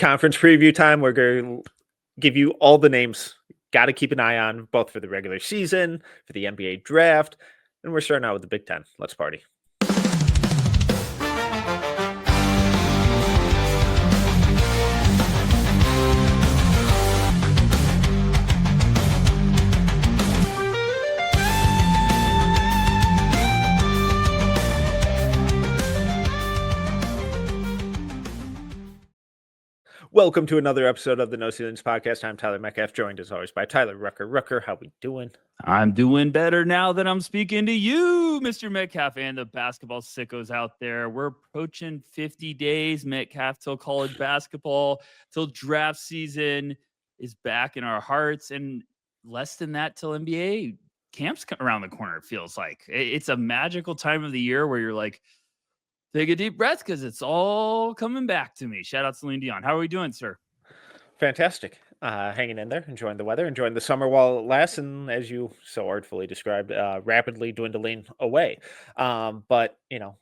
conference preview time. We're going to give you all the names. Got to keep an eye on both for the regular season, for the NBA draft, and we're starting out with the Big Ten. Let's party. Welcome to another episode of the No Ceilings Podcast. I'm Tyler Metcalf, joined as always by Tyler Rucker. Rucker, how we doing? I'm doing better now that I'm speaking to you, Mr. Metcalf, and the basketball sickos out there. We're approaching 50 days, Metcalf, till college basketball, till draft season is back in our hearts, and less than that till NBA camps around the corner, it feels like. It's a magical time of the year where you're like, take a deep breath because it's all coming back to me. Shout out Celine Dion. How are we doing, sir? Fantastic. Hanging in there, enjoying the weather, enjoying the summer while it lasts, and as you so artfully described, rapidly dwindling away. But, you know,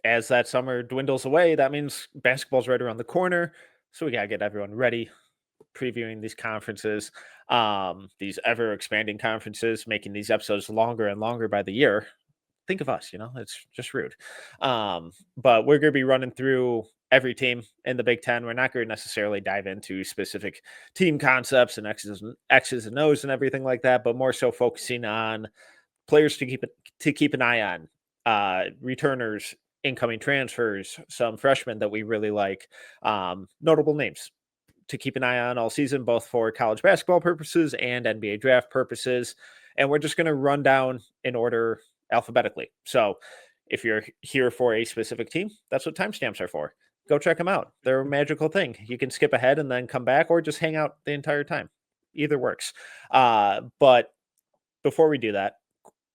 as that summer dwindles away, that means basketball's right around the corner. So we got to get everyone ready, previewing these conferences, these ever-expanding conferences, making these episodes longer and longer by the year. Think of us, it's just rude. But we're going to be running through every team in the Big Ten. We're not going to necessarily dive into specific team concepts and X's and O's and everything like that, but more so focusing on players to keep an eye on, returners, incoming transfers, some freshmen that we really like, notable names to keep an eye on all season, both for college basketball purposes and NBA draft purposes. And we're just going to run down in order alphabetically. So if you're here for a specific team, that's what timestamps are for. Go check them out. They're a magical thing. You can skip ahead and then come back or just hang out the entire time. Either works. But before we do that,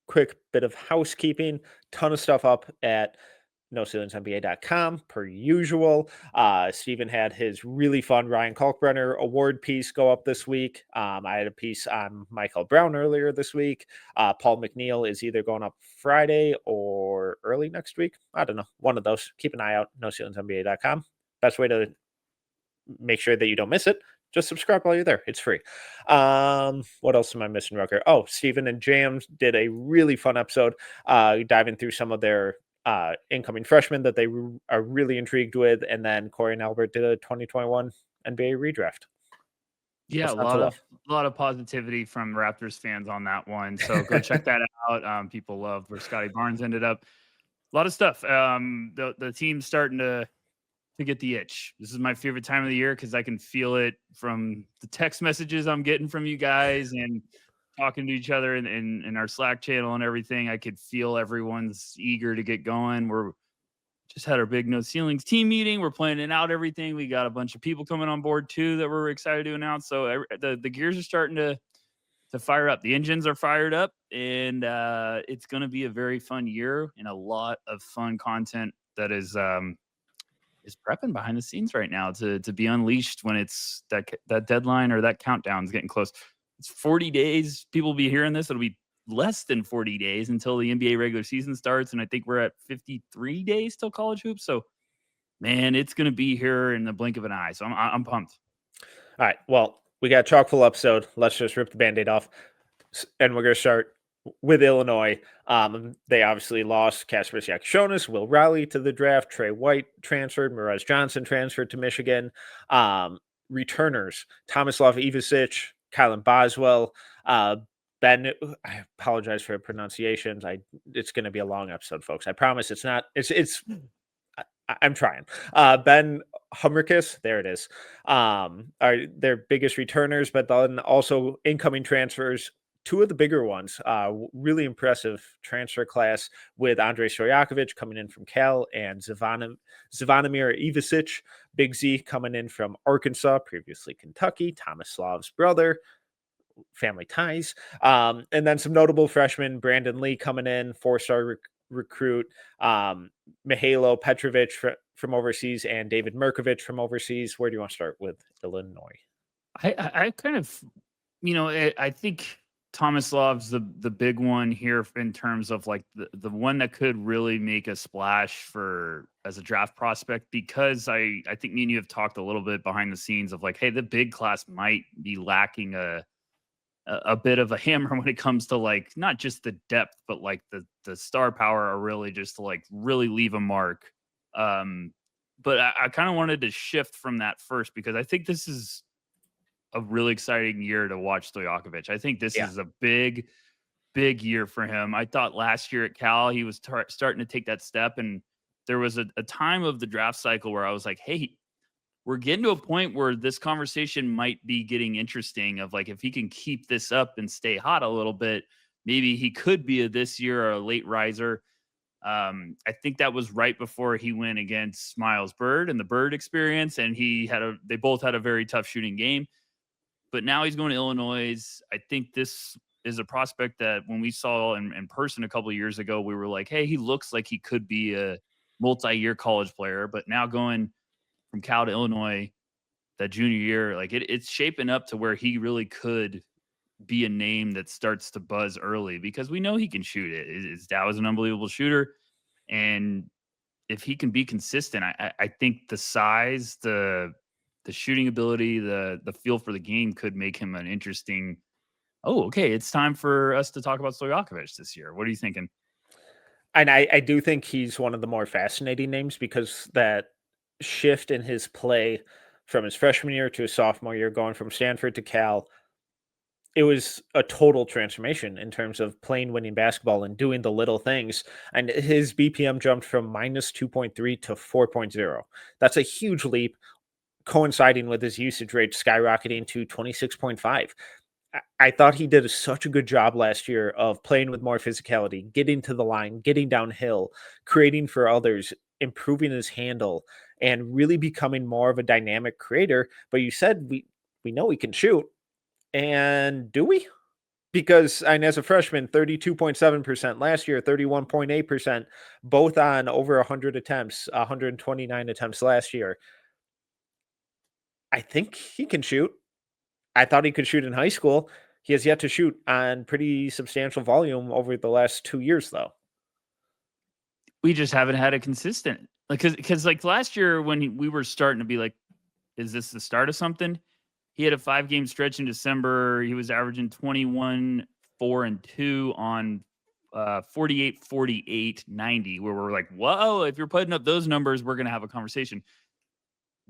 quick bit of housekeeping. Ton of stuff up at NoCeilingsNBA.com per usual. Steven had his really fun Ryan Kalkbrenner award piece go up this week. I had a piece on Michael Brown earlier this week. Paul McNeil is either going up Friday or early next week. I don't know. One of those. Keep an eye out. NoCeilingsNBA.com. Best way to make sure that you don't miss it. Just subscribe while you're there. It's free. What else am I missing, Rucker? Oh, Steven and Jams did a really fun episode diving through some of their incoming freshmen that they are really intrigued with, and then Corey and Albert did a 2021 NBA redraft. Yeah, a lot of positivity from Raptors fans on that one. So go check that out. People loved where Scotty Barnes ended up. A lot of stuff. The team's starting to get the itch. This is my favorite time of the year because I can feel it from the text messages I'm getting from you guys and talking to each other in our Slack channel and everything. I could feel everyone's eager to get going. We're just had our big No Ceilings team meeting. We're planning out everything. We got a bunch of people coming on board too that we're excited to announce. So the gears are starting to fire up. The engines are fired up, and it's going to be a very fun year and a lot of fun content that is prepping behind the scenes right now to be unleashed when it's that deadline or that countdown is getting close. It's 40 days. People will be hearing this. It'll be less than 40 days until the NBA regular season starts. And I think we're at 53 days till college hoops. So, man, it's going to be here in the blink of an eye. So I'm pumped. All right. Well, we got a chock full episode. Let's just rip the Band-Aid off. And we're going to start with Illinois. They obviously lost Kasper Siakishonis, Will Raleigh to the draft. Trey White transferred. Merez Johnson transferred to Michigan. Returners, Tomislav Ivicic, Kylan Boswell, Ben. I apologize for pronunciations. It's going to be a long episode, folks. I promise it's not. I'm trying. Ben Hummerkiss, there it is. Are their biggest returners, but then also incoming transfers. Two of the bigger ones, really impressive transfer class with Andrei Stojakovic coming in from Cal and Zvonimir Ivicic, Big Z coming in from Arkansas, previously Kentucky, Tomislav's brother, family ties. And then some notable freshmen, Brandon Lee coming in, four-star recruit, Mihailo Petrovic from overseas, and David Mirkovic from overseas. Where do you want to start with Illinois? I kind of, I think Tomislav's the big one here in terms of like the one that could really make a splash for as a draft prospect, because I think me and you have talked a little bit behind the scenes of like, hey, the big class might be lacking a bit of a hammer when it comes to like not just the depth, but like the star power, or really just to like really leave a mark. But I kind of wanted to shift from that first, because I think this is a really exciting year to watch Stojakovic. I think this Yeah. is a big year for him. I thought last year at Cal, he was starting to take that step. And there was a time of the draft cycle where I was like, hey, we're getting to a point where this conversation might be getting interesting of like, if he can keep this up and stay hot a little bit, maybe he could be a this year or a late riser. I think that was right before he went against Miles Bird and the Bird experience. And they both had a very tough shooting game. But now he's going to Illinois. I think this is a prospect that when we saw in person a couple of years ago, we were like, hey, he looks like he could be a multi-year college player. But now going from Cal to Illinois that junior year, like it's shaping up to where he really could be a name that starts to buzz early, because we know he can shoot it. His dad was an unbelievable shooter. And if he can be consistent, I think the size, the shooting ability, the feel for the game could make him an interesting. Oh, okay, it's time for us to talk about Stojakovic this year. What are you thinking? And I do think he's one of the more fascinating names because that shift in his play from his freshman year to his sophomore year, going from Stanford to Cal, it was a total transformation in terms of playing winning basketball and doing the little things. And his BPM jumped from minus 2.3 to 4.0. That's a huge leap, coinciding with his usage rate skyrocketing to 26.5. I thought he did such a good job last year of playing with more physicality, getting to the line, getting downhill, creating for others, improving his handle, and really becoming more of a dynamic creator. But you said we know he can shoot, and do we? Because and as a freshman, 32.7% last year, 31.8%, both on over 100 attempts, 129 attempts last year. I think he can shoot. I thought he could shoot in high school. He has yet to shoot on pretty substantial volume over the last 2 years, though. We just haven't had a consistent, like, because like last year when we were starting to be like, is this the start of something? He had a 5-game stretch in December. He was averaging 21, 4, and 2 on 48, 48, 90, where we're like, whoa, if you're putting up those numbers, we're going to have a conversation.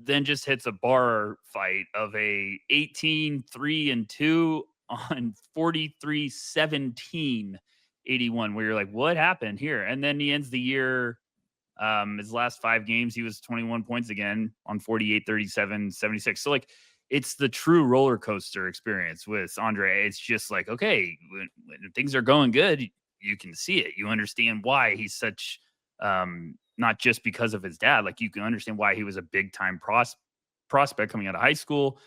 Then just hits a bar fight of a 18, 3, and 2 on 43, 17, 81, where you're like, what happened here? And then he ends the year, his last 5 games, he was 21 points again on 48, 37, 76. So like, it's the true roller coaster experience with Andre. It's just like, okay, when things are going good, you can see it. You understand why he's such, not just because of his dad, like you can understand why he was a big time prospect coming out of high school.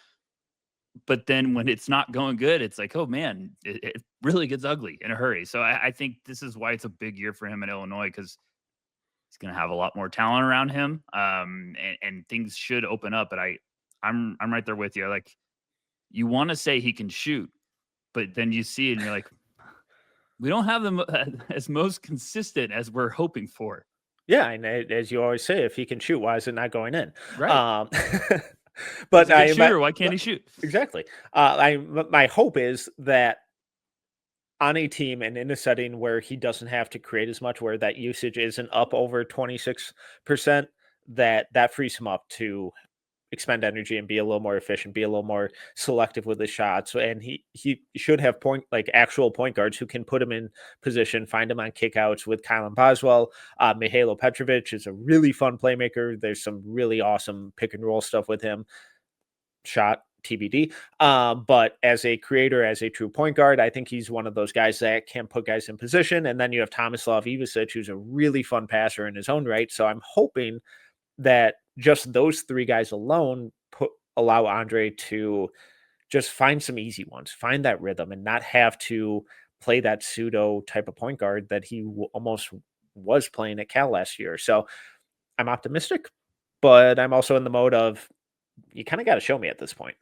But then when it's not going good, it's like, oh man, it really gets ugly in a hurry. So I think this is why it's a big year for him in Illinois, because he's going to have a lot more talent around him, and things should open up. But I'm right there with you. Like, you want to say he can shoot, but then you see it and you're like, we don't have them as most consistent as we're hoping for. Yeah, and as you always say, if he can shoot, why is it not going in? Right. He's But a good shooter. Why can't he shoot? exactly. My hope is that on a team and in a setting where he doesn't have to create as much, where that usage isn't up over 26%, that frees him up to expend energy and be a little more efficient, be a little more selective with his shots. And he should have actual point guards who can put him in position, find him on kickouts with Kylan Boswell. Mihailo Petrovic is a really fun playmaker. There's some really awesome pick and roll stuff with him. Shot TBD. But as a creator, as a true point guard, I think he's one of those guys that can put guys in position. And then you have Tomislav Ivicic, who's a really fun passer in his own right. So I'm hoping that just those 3 guys alone allow Andre to just find some easy ones, find that rhythm, and not have to play that pseudo type of point guard that he almost was playing at Cal last year. So I'm optimistic, but I'm also in the mode of, you kind of got to show me at this point.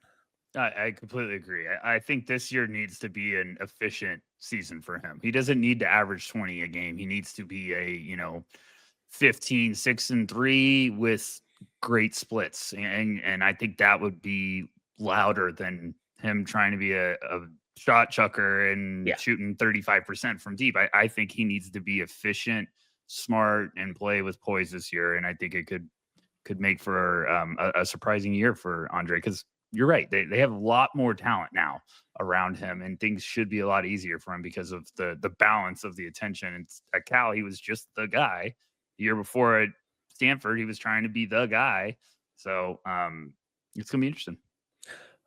I completely agree. I think this year needs to be an efficient season for him. He doesn't need to average 20 a game. He needs to be a, 15, 6-3 with great splits. And I think that would be louder than him trying to be a shot chucker and Yeah. shooting 35% from deep. I think he needs to be efficient, smart, and play with poise this year. And I think it could make for a surprising year for Andre, because you're right. They have a lot more talent now around him, and things should be a lot easier for him because of the balance of the attention. And at Cal, he was just the guy. The year before at Stanford, he was trying to be the guy. So it's gonna be interesting.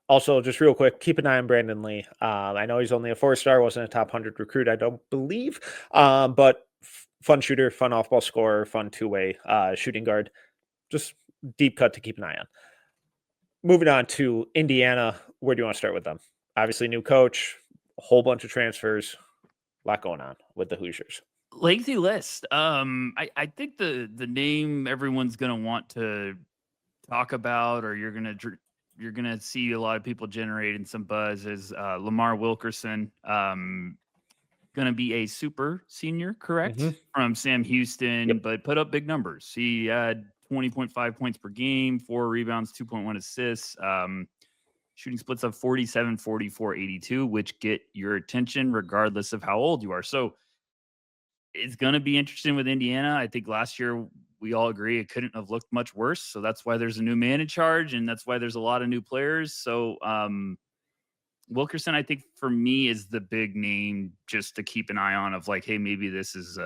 Also, just real quick, keep an eye on Brandon Lee. I know he's only a 4-star, wasn't a top 100 recruit, I don't believe, but fun shooter, fun off-ball scorer, fun two-way shooting guard. Just deep cut to keep an eye on. Moving on to Indiana, where do you want to start with them? Obviously, new coach, a whole bunch of transfers, a lot going on with the Hoosiers. Lengthy list. I think the name everyone's gonna want to talk about, or you're gonna see a lot of people generating some buzz, is Lamar Wilkerson. Gonna be a super senior, correct? From Sam Houston, Yep. but put up big numbers. He had 20.5 points per game, 4 rebounds, 2.1 assists. Shooting splits of 47, 44, 82, which get your attention regardless of how old you are. So it's going to be interesting with Indiana. I think last year we all agree it couldn't have looked much worse. So that's why there's a new man in charge, and that's why there's a lot of new players. So Wilkerson, I think for me, is the big name just to keep an eye on, of like, hey, maybe this is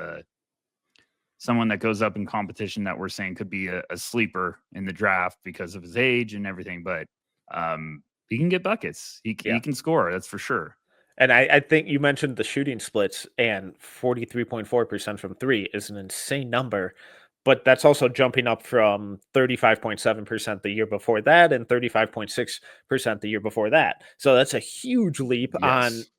someone that goes up in competition that we're saying could be a sleeper in the draft because of his age and everything. But he can get buckets. He can score. That's for sure. And I think you mentioned the shooting splits, and 43.4% from three is an insane number. But that's also jumping up from 35.7% the year before that and 35.6% the year before that. So that's a huge leap on Yes.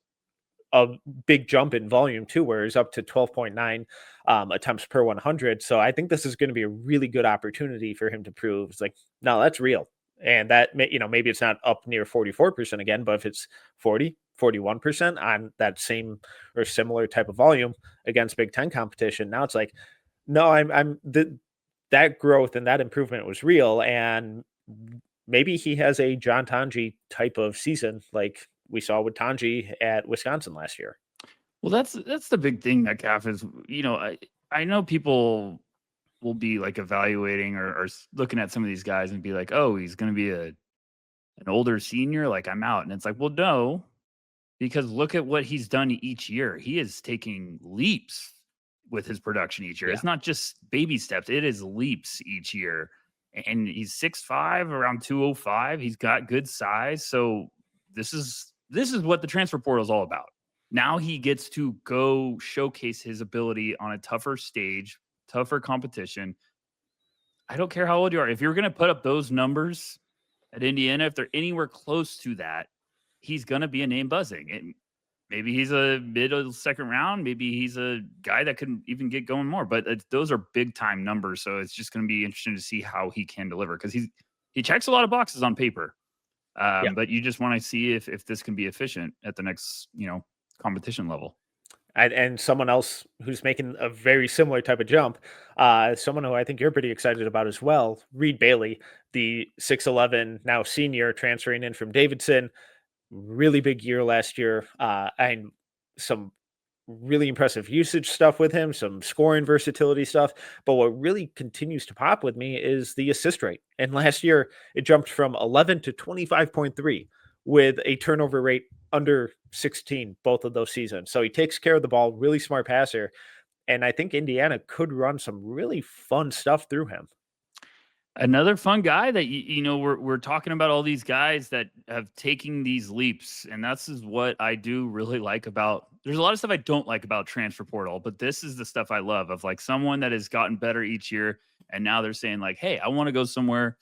a big jump in volume too, where he's up to 12.9 attempts per 100. So I think this is going to be a really good opportunity for him to prove it's like, no, that's real. And that maybe it's not up near 44% again, but if it's 40, 41% on that same or similar type of volume against Big Ten competition, now it's like, no, that growth and that improvement was real, and maybe he has a John Tanji type of season like we saw with Tanji at Wisconsin last year. Well, that's the big thing that Calf is. I know people will be like evaluating or looking at some of these guys and be like, oh, he's going to be an older senior. Like, I'm out. And it's like, well, no, because look at what he's done each year. He is taking leaps with his production each year. Yeah. It's not just baby steps. It is leaps each year. And he's 6'5", around 205. He's got good size. So this is what the transfer portal is all about. Now he gets to go showcase his ability on a tougher stage, tougher competition. I don't care how old you are. If you're going to put up those numbers at Indiana, if they're anywhere close to that, he's going to be a name buzzing. Maybe he's a mid of the second round. Maybe he's a guy that could even get going more. But those are big time numbers. So it's just going to be interesting to see how he can deliver, because he checks a lot of boxes on paper. But you just want to see if this can be efficient at the next competition level. And someone else who's making a very similar type of jump, someone who I think you're pretty excited about as well, Reed Bailey, the 6'11", now senior, transferring in from Davidson. Really big year last year, and some really impressive usage stuff with him, some scoring versatility stuff. But what really continues to pop with me is the assist rate. And last year, it jumped from 11 to 25.3 with a turnover rate under 16 both of those seasons. So he takes care of the ball, really smart passer. And I think Indiana could run some really fun stuff through him. Another fun guy that we're talking about, all these guys that have taken these leaps, and that's is what I do really like about. There's a lot of stuff I don't like about transfer portal, but this is the stuff I love, of like someone that has gotten better each year, and now they're saying like, hey, I want to go somewhere,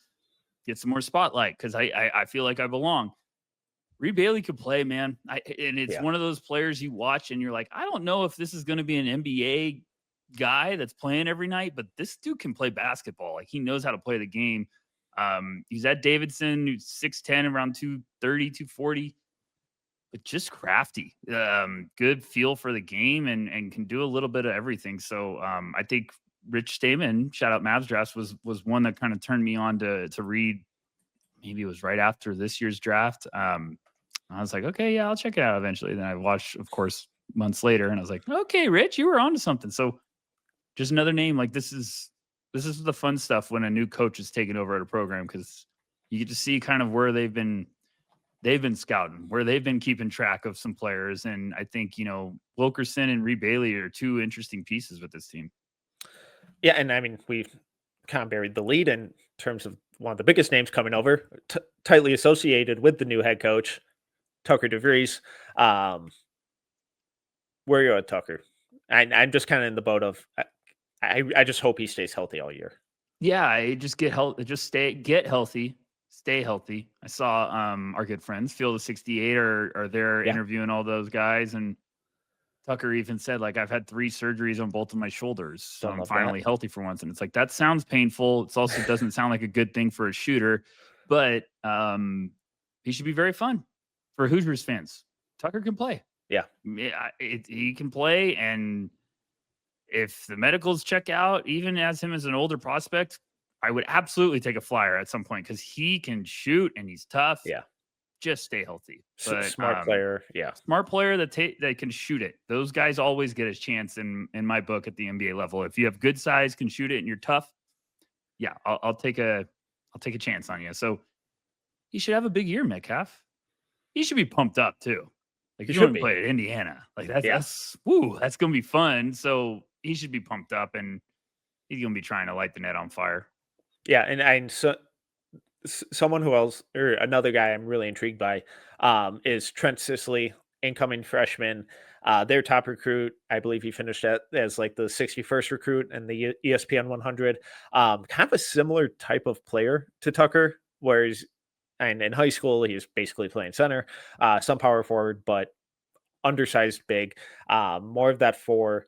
get some more spotlight because I feel like I belong. Reed Bailey could play, man. And it's one of those players you watch and you're like, I don't know if this is going to be an NBA guy that's playing every night, but this dude can play basketball. Like, he knows how to play the game. He's at Davidson, who's 6'10", around 230, 240, but just crafty. Good feel for the game and can do a little bit of everything. So I think Rich Stamen, shout out Mavs Drafts, was one that kind of turned me on to read. Maybe it was right after this year's draft. I was like, okay, yeah, I'll check it out eventually. Then I watched, of course, months later, and I was like, okay, Rich, you were onto something. So just another name. Like this is the fun stuff when a new coach is taking over at a program, because you get to see kind of where they've been scouting, where they've been keeping track of some players. And I think, Wilkerson and Reed Bailey are two interesting pieces with this team. Yeah, and I mean, we kind of buried the lead in terms of one of the biggest names coming over, tightly associated with the new head coach, Tucker DeVries. Where are you at, Tucker? I'm just kind of in the boat of I just hope he stays healthy all year. Yeah, I just get healthy, stay healthy. I saw our good friends Field of 68 are there interviewing all those guys, and Tucker even said, like, I've had 3 surgeries on both of my shoulders, so I'm finally healthy for once. And it's like, that sounds painful. It also doesn't sound like a good thing for a shooter, but he should be very fun for Hoosiers fans. Tucker can play. Yeah, he can play, and if the medicals check out, even as him as an older prospect, I would absolutely take a flyer at some point, because he can shoot and he's tough. Yeah. Just stay healthy. But, smart player. Yeah. Smart player that can shoot it. Those guys always get a chance in my book at the NBA level. If you have good size, can shoot it, and you're tough, yeah, I'll take a chance on you. So he should have a big year, Metcalf. He should be pumped up too. Like, you want to play at Indiana. Like that's gonna be fun. So he should be pumped up, and he's gonna be trying to light the net on fire. Yeah, and so someone who else, or another guy I'm really intrigued by, is Trent Sisley, incoming freshman. Their top recruit, I believe he finished as like the 61st recruit in the ESPN 100. Kind of a similar type of player to Tucker, whereas and in high school he was basically playing center, some power forward, but undersized big. More of that for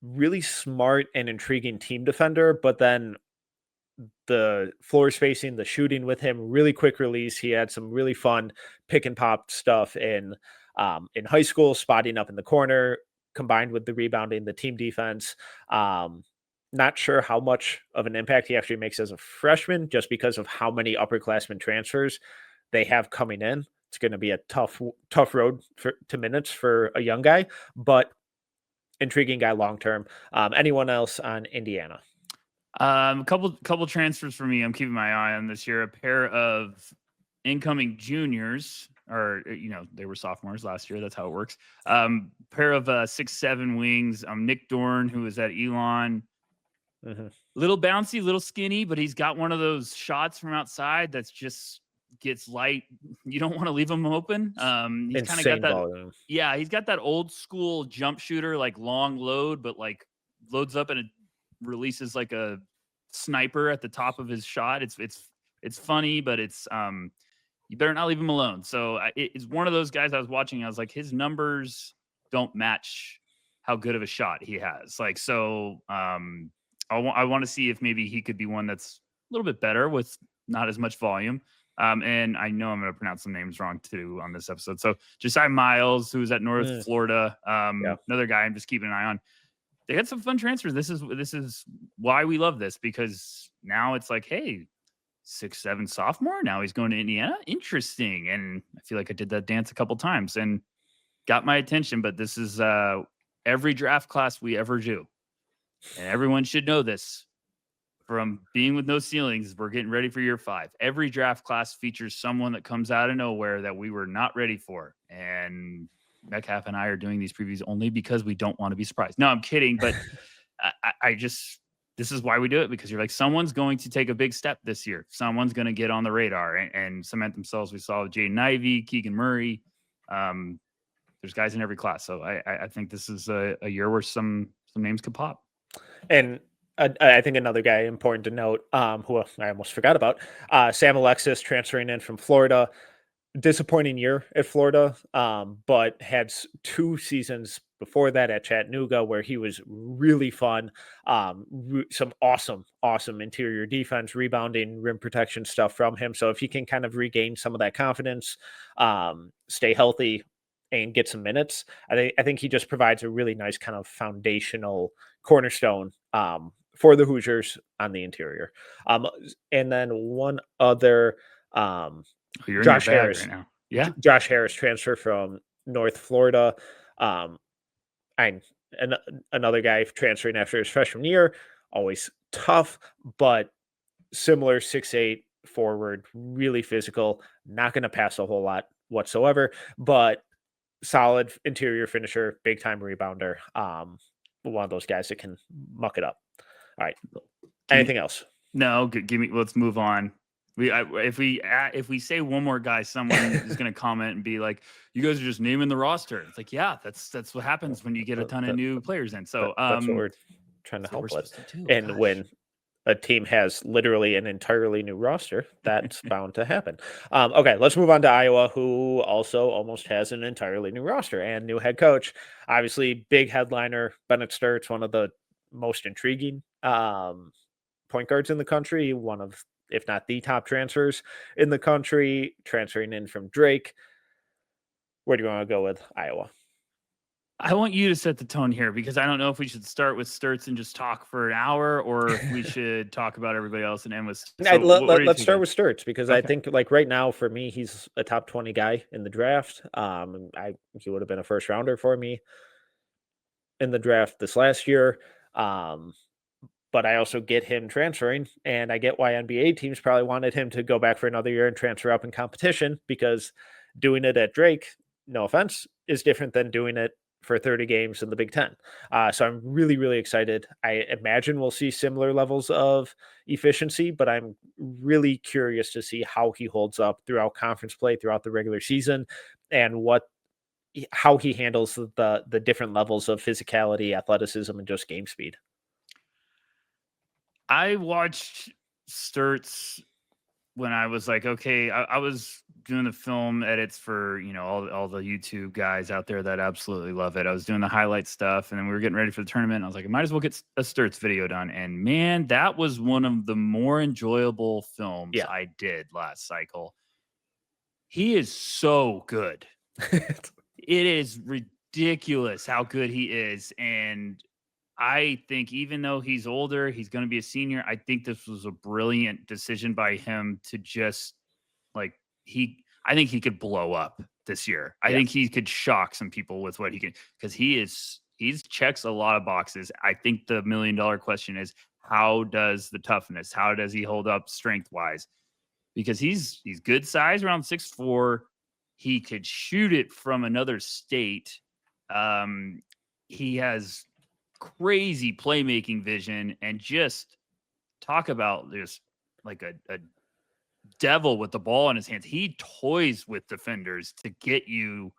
really smart and intriguing team defender, but then the floor spacing, the shooting with him, really quick release. He had some really fun pick and pop stuff in high school, spotting up in the corner, combined with the rebounding, the team defense. Not sure how much of an impact he actually makes as a freshman, just because of how many upperclassmen transfers they have coming in. It's going to be a tough road to minutes for a young guy, but intriguing guy long term. Anyone else on Indiana? A couple transfers for me. I'm keeping my eye on this year. A pair of incoming juniors, or they were sophomores last year. That's how it works. Pair of 6'7" wings. Nick Dorn, who was at Elon. Mm-hmm. Little bouncy, little skinny, but he's got one of those shots from outside that's just gets light. You don't want to leave him open. He's kind of got that. Volume. Yeah, he's got that old school jump shooter, like long load, but like loads up and it releases like a sniper at the top of his shot. It's funny, but it's you better not leave him alone. So it's one of those guys I was watching. I was like, his numbers don't match how good of a shot he has. Like, so I want to see if maybe he could be one that's a little bit better with not as much volume. And I know I'm going to pronounce some names wrong too on this episode. So Josiah Miles, who's at North Florida, another guy I'm just keeping an eye on. They had some fun transfers. This is why we love this, because now it's like, hey, 6'7" sophomore. Now he's going to Indiana. Interesting. And I feel like I did that dance a couple times and got my attention. But this is every draft class we ever do. And everyone should know this. From being with no ceilings, we're getting ready for year 5. Every draft class features someone that comes out of nowhere that we were not ready for. And Metcalf and I are doing these previews only because we don't want to be surprised. No, I'm kidding. But this is why we do it, because you're like, someone's going to take a big step this year. Someone's going to get on the radar and cement themselves. We saw Jaden Ivey, Keegan Murray. There's guys in every class. So I think this is a year where some names could pop. And I think another guy important to note, who I almost forgot about, Sam Alexis, transferring in from Florida. Disappointing year at Florida, but had 2 seasons before that at Chattanooga, where he was really fun. Some awesome interior defense, rebounding, rim protection stuff from him. So if he can kind of regain some of that confidence, stay healthy, and get some minutes, I think he just provides a really nice kind of foundational cornerstone for the Hoosiers on the interior. And then one other, You're in your Josh bag right Harris. now. Yeah. Josh Harris transfer from North Florida. Um, and another guy transferring after his freshman year, always tough, but similar 6'8" forward, really physical, not going to pass a whole lot whatsoever, but solid interior finisher, big time rebounder. One of those guys that can muck it up. All right. Anything else? No, give me. Let's move on. If we say one more guy, someone is going to comment and be like, "You guys are just naming the roster." It's like, yeah, that's what happens when you get a ton of new players in. So that's what we're trying to help with. And gosh. when a team has literally an entirely new roster, that's bound to happen. Okay, let's move on to Iowa, who also almost has an entirely new roster and new head coach. Obviously, big headliner, Bennett Sturtz, one of the most intriguing point guards in the country, one of, if not the top transfers in the country, transferring in from Drake. Where do you want to go with Iowa? I want you to set the tone here, because I don't know if we should start with Sturtz and just talk for an hour, or if we should talk about everybody else and end with. So let's start with Sturtz, because I think, like, right now for me, he's a top 20 guy in the draft. He would have been a first rounder for me in the draft this last year. But I also get him transferring, and I get why NBA teams probably wanted him to go back for another year and transfer up in competition, because doing it at Drake, no offense, is different than doing it for 30 games in the Big Ten. So I'm really, really excited. I imagine we'll see similar levels of efficiency, but I'm really curious to see how he holds up throughout conference play, throughout the regular season, and how he handles the different levels of physicality, athleticism, and just game speed. I watched Sturtz when I was like, okay, I was doing the film edits for, all the YouTube guys out there that absolutely love it. I was doing the highlight stuff, and then we were getting ready for the tournament. I was like, I might as well get a Sturtz video done. And man, that was one of the more enjoyable films I did last cycle. He is so good. It is ridiculous how good he is. And I think even though he's older, he's going to be a senior. I think this was a brilliant decision by him to just I think he could blow up this year. I think he could shock some people with what he can, because he's checks a lot of boxes. I think the $1 million question is, how does the toughness, how does he hold up strength wise? Because he's good size, around 6'4". He could shoot it from another state. He has crazy playmaking vision, and just talk about just like a devil with the ball in his hands. He toys with defenders to get you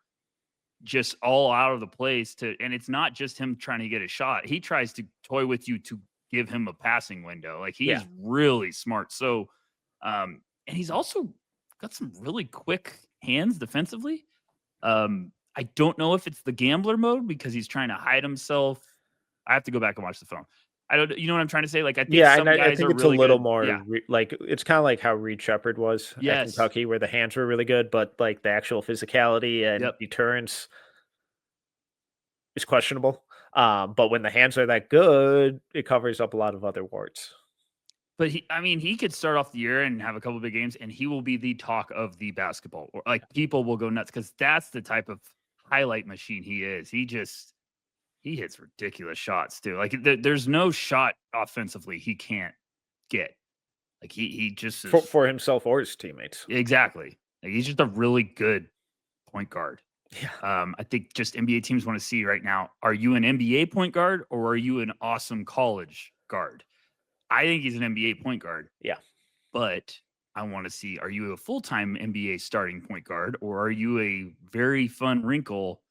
just all out of the place and it's not just him trying to get a shot. He tries to toy with you to give him a passing window. Like, he's really smart. So, and he's also got some really quick hands defensively. I don't know if it's the gambler mode, because he's trying to hide himself. I have to go back and watch the film. I don't, you know what I'm trying to say? Like, I think some guys I think are it's really a little good. more like, it's kind of like how Reed Shepherd was at Kentucky, where the hands were really good, but like the actual physicality and deterrence is questionable. But when the hands are that good, it covers up a lot of other warts. But he could start off the year and have a couple big games, and he will be the talk of the basketball. Or like, people will go nuts, because that's the type of highlight machine he is. He hits ridiculous shots too. Like, there's no shot offensively he can't get. Like, he just is, for himself or his teammates. Exactly. Like, he's just a really good point guard. Yeah. I think just NBA teams want to see right now, are you an NBA point guard, or are you an awesome college guard? I think he's an NBA point guard. Yeah. But I want to see, are you a full-time NBA starting point guard, or are you a very fun wrinkle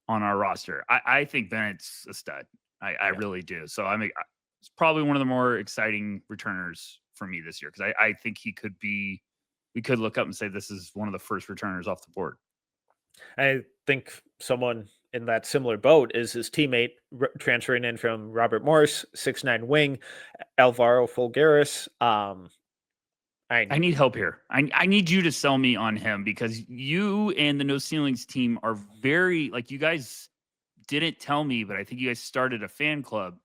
on our roster? I think Bennett's a stud. I really do. So it's probably one of the more exciting returners for me this year, because I think we could look up and say this is one of the first returners off the board. I think someone in that similar boat is his teammate transferring in from Robert Morris, 6'9" wing, Alvaro Folgueras. I need help here. I need you to sell me on him because you and the No Ceilings team are very, like, you guys didn't tell me, but I think you guys started a fan club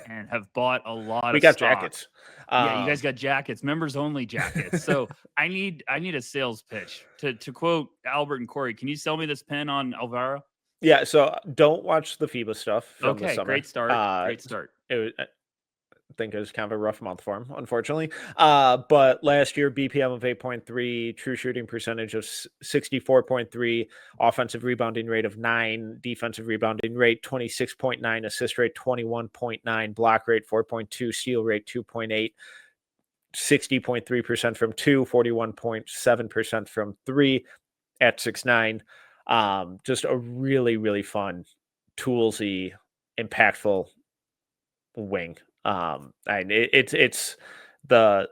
and have bought a lot we of got stock. jackets. Yeah, you guys got jackets, members only jackets. So I need a sales pitch. To quote Albert and Corey, can you sell me this pen on Alvaro? Yeah, so don't watch the FIBA stuff from the summer. Great start. Great start. I think it was kind of a rough month for him, unfortunately. But last year, BPM of 8.3, true shooting percentage of 64.3, offensive rebounding rate of 9, defensive rebounding rate 26.9, assist rate 21.9, block rate 4.2, steal rate 2.8, 60.3% from 2, 41.7% from 3 at 6'9". Just a really, really fun, toolsy, impactful wing. And it's the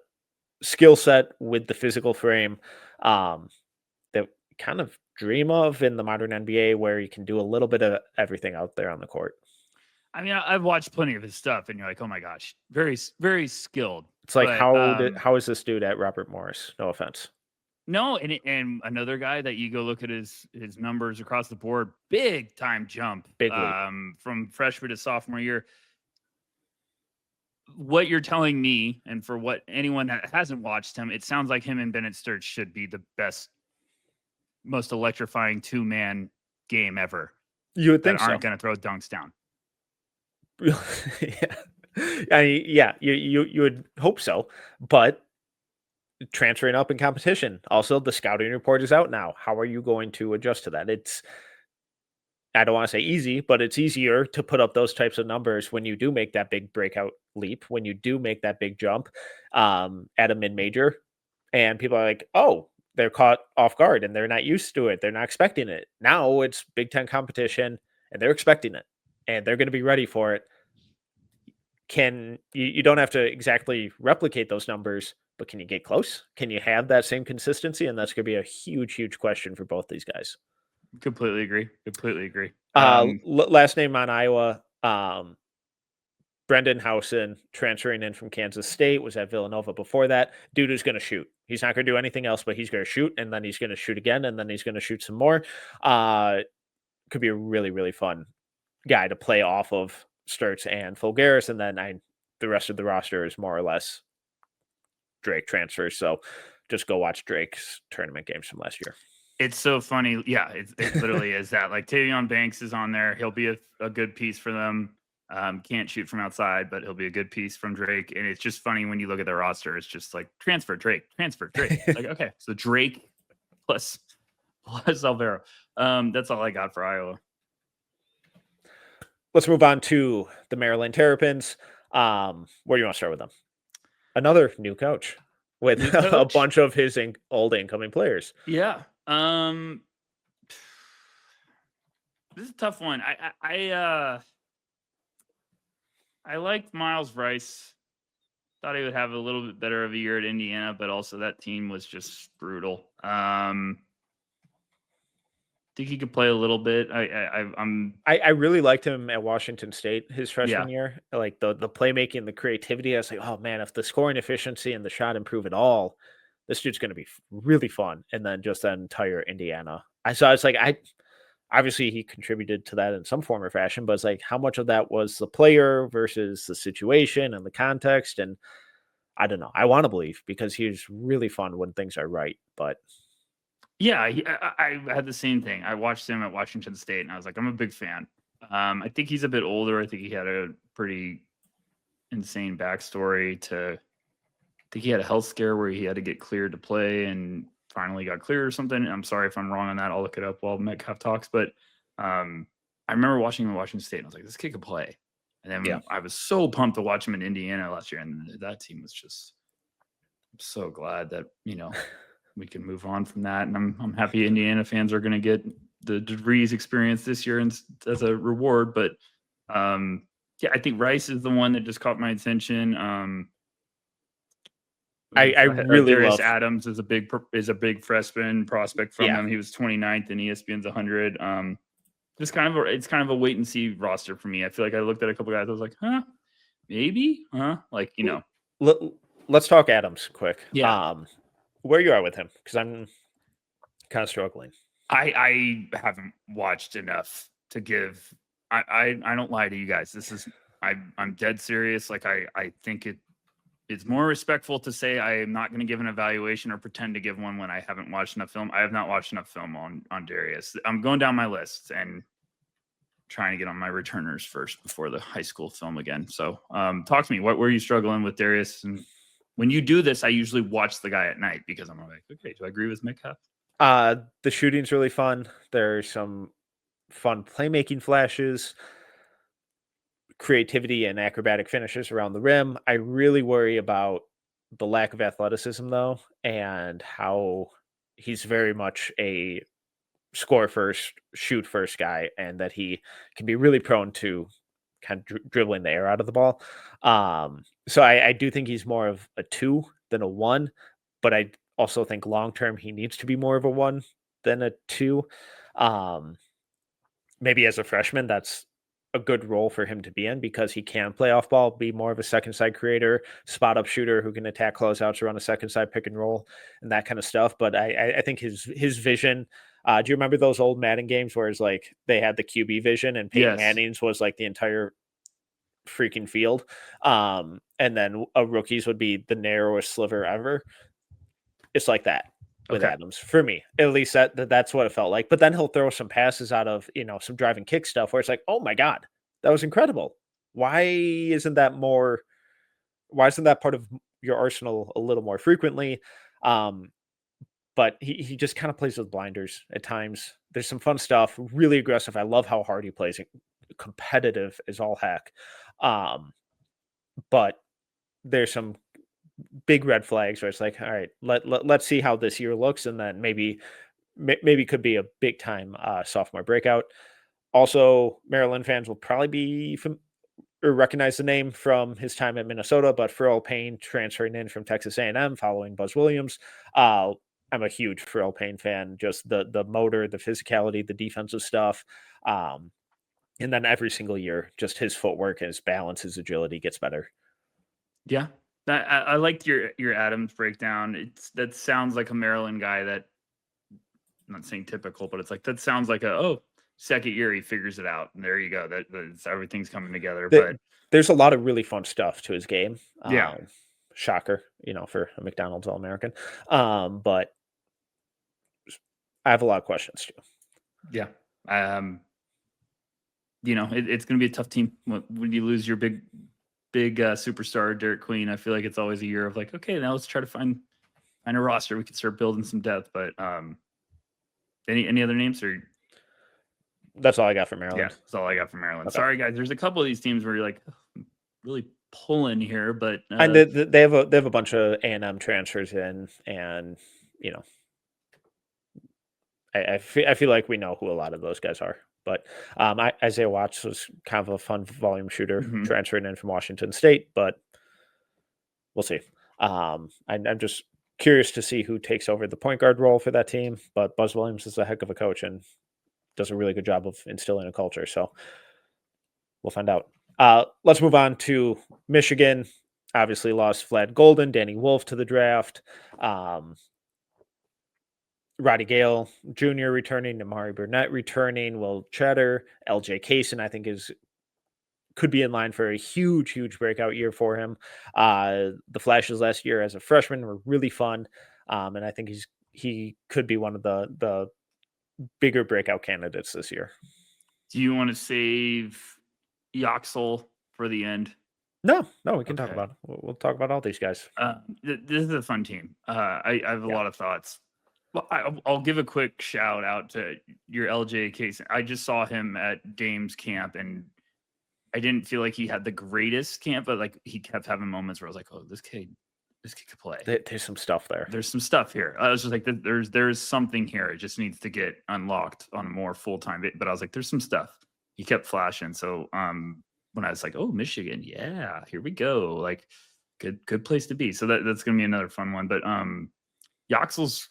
skill set with the physical frame that kind of dream of in the modern NBA, where you can do a little bit of everything out there on the court. I mean, I've watched plenty of his stuff, and you're like, oh my gosh, very, very skilled. It's like, how is this dude at Robert Morris? No offense. No, and another guy that you go look at his numbers across the board, big time jump, Big leap. From freshman to sophomore year. What you're telling me, and for what anyone that hasn't watched him, it sounds like him and Bennett Sturts should be the best, most electrifying 2-man game ever. You would think that aren't going to throw dunks down. Yeah, you would hope so, but transferring up in competition. Also, the scouting report is out now. How are you going to adjust to that? I don't want to say easy, but it's easier to put up those types of numbers when you do make that big breakout leap, when you do make that big jump at a mid-major, and people are like, oh, they're caught off guard and they're not used to it. They're not expecting it. Now it's Big Ten competition and they're expecting it and they're going to be ready for it. You don't have to exactly replicate those numbers, but can you get close? Can you have that same consistency? And that's going to be a huge, huge question for both these guys. Completely agree. Last name on Iowa, Brendan Housen, transferring in from Kansas State, was at Villanova before that. Dude is going to shoot. He's not going to do anything else, but he's going to shoot, and then he's going to shoot again, and then he's going to shoot some more. Could be a really, really fun guy to play off of Sturts and Folgueras, and then the rest of the roster is more or less Drake transfers. So just go watch Drake's tournament games from last year. It's so funny. Yeah, it literally is that. Like, Tavion Banks is on there. He'll be a good piece for them. Can't shoot from outside, but he'll be a good piece from Drake. And it's just funny when you look at their roster. It's just like transfer Drake. Like, okay, so Drake plus Alvaro. That's all I got for Iowa. Let's move on to the Maryland Terrapins. Where do you want to start with them? Another new coach with a bunch of his old incoming players. Yeah. This is a tough one. I liked Miles Rice. Thought he would have a little bit better of a year at Indiana, but also that team was just brutal. Think he could play a little bit. I really liked him at Washington State his freshman year. Like the playmaking, the creativity. I was like, oh man, if the scoring efficiency and the shot improve at all, this dude's going to be really fun. And then just that entire Indiana. Obviously he contributed to that in some form or fashion, but it's like, how much of that was the player versus the situation and the context? And I don't know. I want to believe because he's really fun when things are right, but. Yeah, I had the same thing. I watched him at Washington State, and I was like, I'm a big fan. I think he's a bit older. I think he had a pretty insane backstory. I think he had a health scare where he had to get cleared to play and finally got cleared or something. I'm sorry if I'm wrong on that. I'll look it up while Metcalf talks. But I remember watching him at Washington State, and I was like, this kid could play. And then I was so pumped to watch him in Indiana last year, and that team was just – I'm so glad that, we can move on from that. And I'm happy Indiana fans are going to get the DeVries experience this year as a reward. But I think Rice is the one that just caught my attention. I really Darius Adams is a big freshman prospect from him. He was 29th in ESPN's 100. it's kind of a wait and see roster for me. I feel like I looked at a couple guys. I was like, maybe, like, Let's talk Adams quick. Yeah. Where you are with him? Because I'm kind of struggling. I haven't watched enough to give. I don't lie to you guys. I'm dead serious. Like I think it's more respectful to say I am not going to give an evaluation or pretend to give one when I haven't watched enough film. I have not watched enough film on Darius. I'm going down my list and trying to get on my returners first before the high school film again. So talk to me. What were you struggling with, Darius? And when you do this, I usually watch the guy at night because I'm like, okay, do I agree with Metcalf? The shooting's really fun. There's some fun playmaking flashes, creativity, and acrobatic finishes around the rim. I really worry about the lack of athleticism, though, and how he's very much a score first, shoot first guy, and that he can be really prone to kind of dribbling the air out of the ball. So I do think he's more of a 2 than a 1, but I also think long term he needs to be more of a 1 than a 2. Maybe as a freshman, that's a good role for him to be in because he can play off ball, be more of a second side creator, spot up shooter who can attack closeouts, run a second side pick and roll, and that kind of stuff. But I think his vision. Do you remember those old Madden games where it's like they had the QB vision and Peyton Manning's was like the entire freaking field, and then a rookie's would be the narrowest sliver ever? It's like that with Adams for me, at least that's what it felt like. But then he'll throw some passes out of some driving kick stuff where it's like, oh my god, that was incredible. Why isn't that more? Why isn't that part of your arsenal a little more frequently? But he just kind of plays with blinders at times. There's some fun stuff, really aggressive. I love how hard he plays, competitive as all heck. But there's some big red flags where it's like, all right, let's see how this year looks, and then maybe could be a big time sophomore breakout. Also, Maryland fans will probably be or recognize the name from his time at Minnesota, but Pharrell Payne transferring in from Texas A&M following Buzz Williams. I'm a huge Pharrell Payne fan. Just the motor, the physicality, the defensive stuff. And then every single year, just his footwork, his balance, his agility gets better. Yeah, I liked your Adams breakdown. That sounds like a Maryland guy that, I'm not saying typical, but it's like that sounds like second year he figures it out, and there you go. That's everything's coming together. But there's a lot of really fun stuff to his game. Yeah, shocker, for a McDonald's All-American. But I have a lot of questions too. Yeah. It's going to be a tough team when you lose your big superstar, Derek Queen. I feel like it's always a year of like, okay, now let's try to find a roster. We can start building some depth. But any other names? Or that's all I got for Maryland. Yeah, that's all I got for Maryland. Okay. Sorry, guys. There's a couple of these teams where you're like, really pulling here, but and they have a bunch of A&M transfers in, and I feel like we know who a lot of those guys are. But Isaiah Watts was kind of a fun volume shooter transferring in from Washington State, but we'll see. I'm just curious to see who takes over the point guard role for that team. But Buzz Williams is a heck of a coach and does a really good job of instilling a culture. So we'll find out. Let's move on to Michigan. Obviously lost Vlad Golden, Danny Wolf to the draft. Roddy Gale Jr. returning, Namari Burnett returning, Will Cheddar, LJ Kaysen, I think could be in line for a huge, huge breakout year for him. The flashes last year as a freshman were really fun. And I think he could be one of the bigger breakout candidates this year. Do you want to save Yoxel for the end? No, we can talk about it. We'll talk about all these guys. This is a fun team. I have a lot of thoughts. Well, I'll give a quick shout out to your LJ case. I just saw him at Dame's camp, and I didn't feel like he had the greatest camp, but like he kept having moments where I was like, "Oh, this kid could play." There's some stuff there. There's some stuff here. I was just like, "There's something here. It just needs to get unlocked on a more full time." But I was like, "There's some stuff." He kept flashing. So when I was like, "Oh, Michigan, yeah, here we go!" Like, good place to be. So that's gonna be another fun one. But Yoxel's.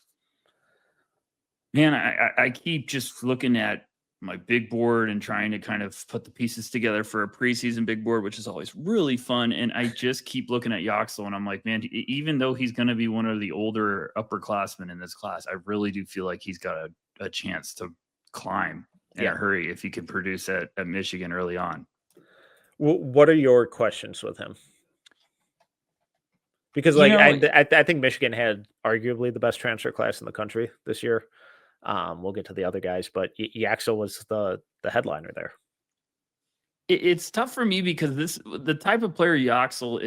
Man, I keep just looking at my big board and trying to kind of put the pieces together for a preseason big board, which is always really fun. And I just keep looking at Yoxel and I'm like, man, even though he's going to be one of the older upperclassmen in this class, I really do feel like he's got a chance to climb in a hurry if he can produce at Michigan early on. What are your questions with him? Because I think Michigan had arguably the best transfer class in the country this year. We'll get to the other guys, but Yaxel was the headliner there. It's tough for me because the type of player Yaxel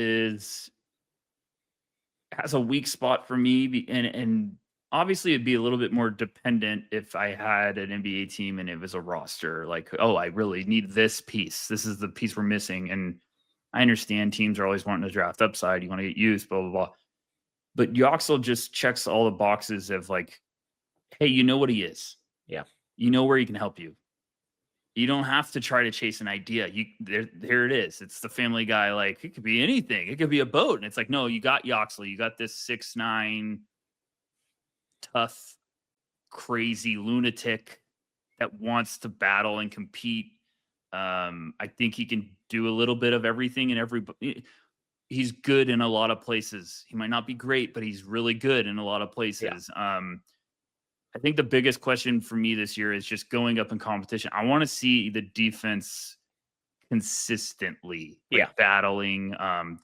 has a weak spot for me, and obviously it'd be a little bit more dependent if I had an NBA team and it was a roster like, oh, I really need this piece. This is the piece we're missing. And I understand teams are always wanting to draft upside. You want to get used, blah, blah, blah. But Yoxel just checks all the boxes of like, hey, you know what he is. Yeah. You know where he can help you. You don't have to try to chase an idea. There it is. It's the Family Guy. Like, it could be anything. It could be a boat. And it's like, no, you got Yoxel. You got this 6'9", tough, crazy lunatic that wants to battle and compete. I think he can do a little bit of everything and he's good in a lot of places. He might not be great, but he's really good in a lot of places. Yeah. I think the biggest question for me this year is just going up in competition. I want to see the defense consistently battling,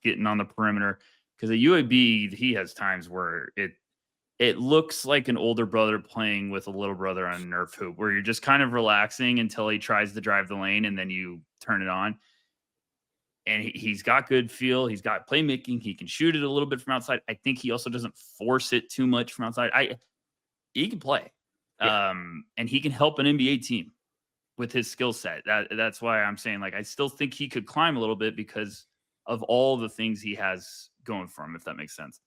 getting on the perimeter. Because at UAB, he has times where it looks like an older brother playing with a little brother on a Nerf hoop, where you're just kind of relaxing until he tries to drive the lane and then you turn it on. And he's got good feel. He's got playmaking. He can shoot it a little bit from outside. I think he also doesn't force it too much from outside. He can play, and he can help an NBA team with his skill set. That's why I'm saying, like, I still think he could climb a little bit because of all the things he has going for him, if that makes sense.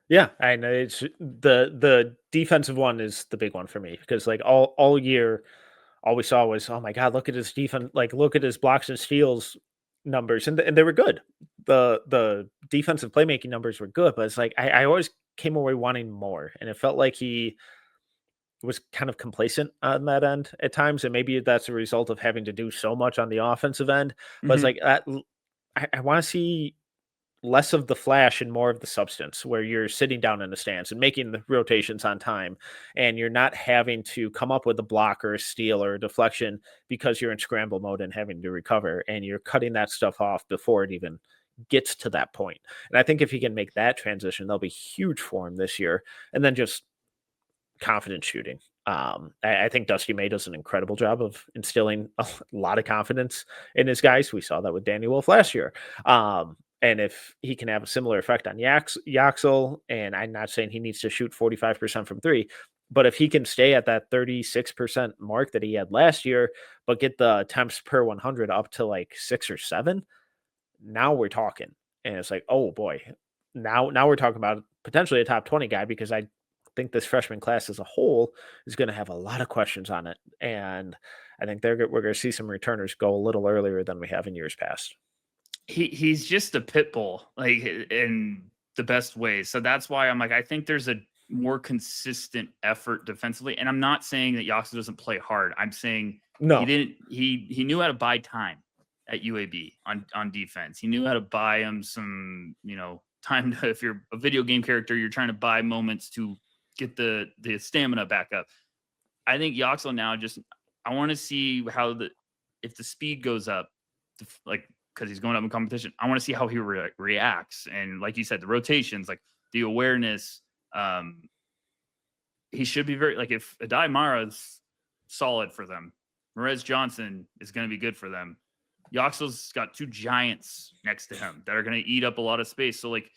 Yeah, I know it's the defensive one is the big one for me because like all year, all we saw was, oh my God, look at his defense, like look at his blocks and steals numbers, and they were good. The defensive playmaking numbers were good, but it's like I always came away wanting more, and it felt like he was kind of complacent on that end at times, and maybe that's a result of having to do so much on the offensive end. But it's like I want to see less of the flash and more of the substance, where you're sitting down in the stands and making the rotations on time, and you're not having to come up with a block or a steal or a deflection because you're in scramble mode and having to recover, and you're cutting that stuff off before it even gets to that point. And I think if he can make that transition, that'll be huge for him this year. And then just confident shooting. I think Dusty May does an incredible job of instilling a lot of confidence in his guys. We saw that with Danny Wolf last year. And if he can have a similar effect on Yaxel, and I'm not saying he needs to shoot 45% from three, but if he can stay at that 36% mark that he had last year, but get the attempts per 100 up to like 6 or 7, now we're talking. And it's like, oh boy, now we're talking about potentially a top 20 guy, because I think this freshman class as a whole is going to have a lot of questions on it. And I think we're going to see some returners go a little earlier than we have in years past. He's just a pit bull, like, in the best ways. So that's why I'm like, I think there's a more consistent effort defensively. And I'm not saying that Yoxel doesn't play hard. I'm saying he knew how to buy time at UAB on defense. He knew how to buy him some, time to, if you're a video game character, you're trying to buy moments to get the stamina back up. I think Yoxel now I want to see how if the speed goes up, like, because he's going up in competition, I want to see how he reacts. And like you said, the rotations, like the awareness, he should be very, like, if Adai Mara is solid for them, Merez Johnson is going to be good for them. Yoxel's got two giants next to him that are going to eat up a lot of space. So, like,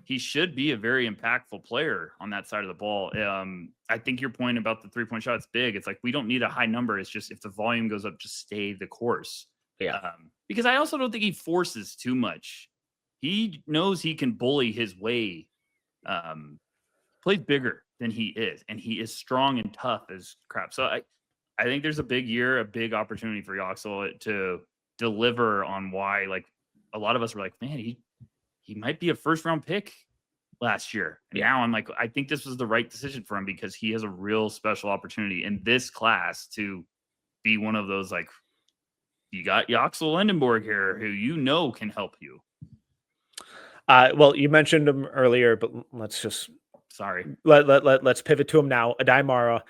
he should be a very impactful player on that side of the ball. I think your point about the three-point shot is big. It's like, we don't need a high number. It's just if the volume goes up, just stay the course. Yeah. Because I also don't think he forces too much. He knows he can bully his way. Plays bigger than he is, and he is strong and tough as crap. So I think there's a big year, a big opportunity for Yoxel to deliver on why, like, a lot of us were like, man, he might be a first-round pick last year. And now I'm like, I think this was the right decision for him, because he has a real special opportunity in this class to be one of those, like, you got Yaxel Lindenborg here who can help you. Well, you mentioned him earlier, but let's just let's pivot to him now. Adai Mara.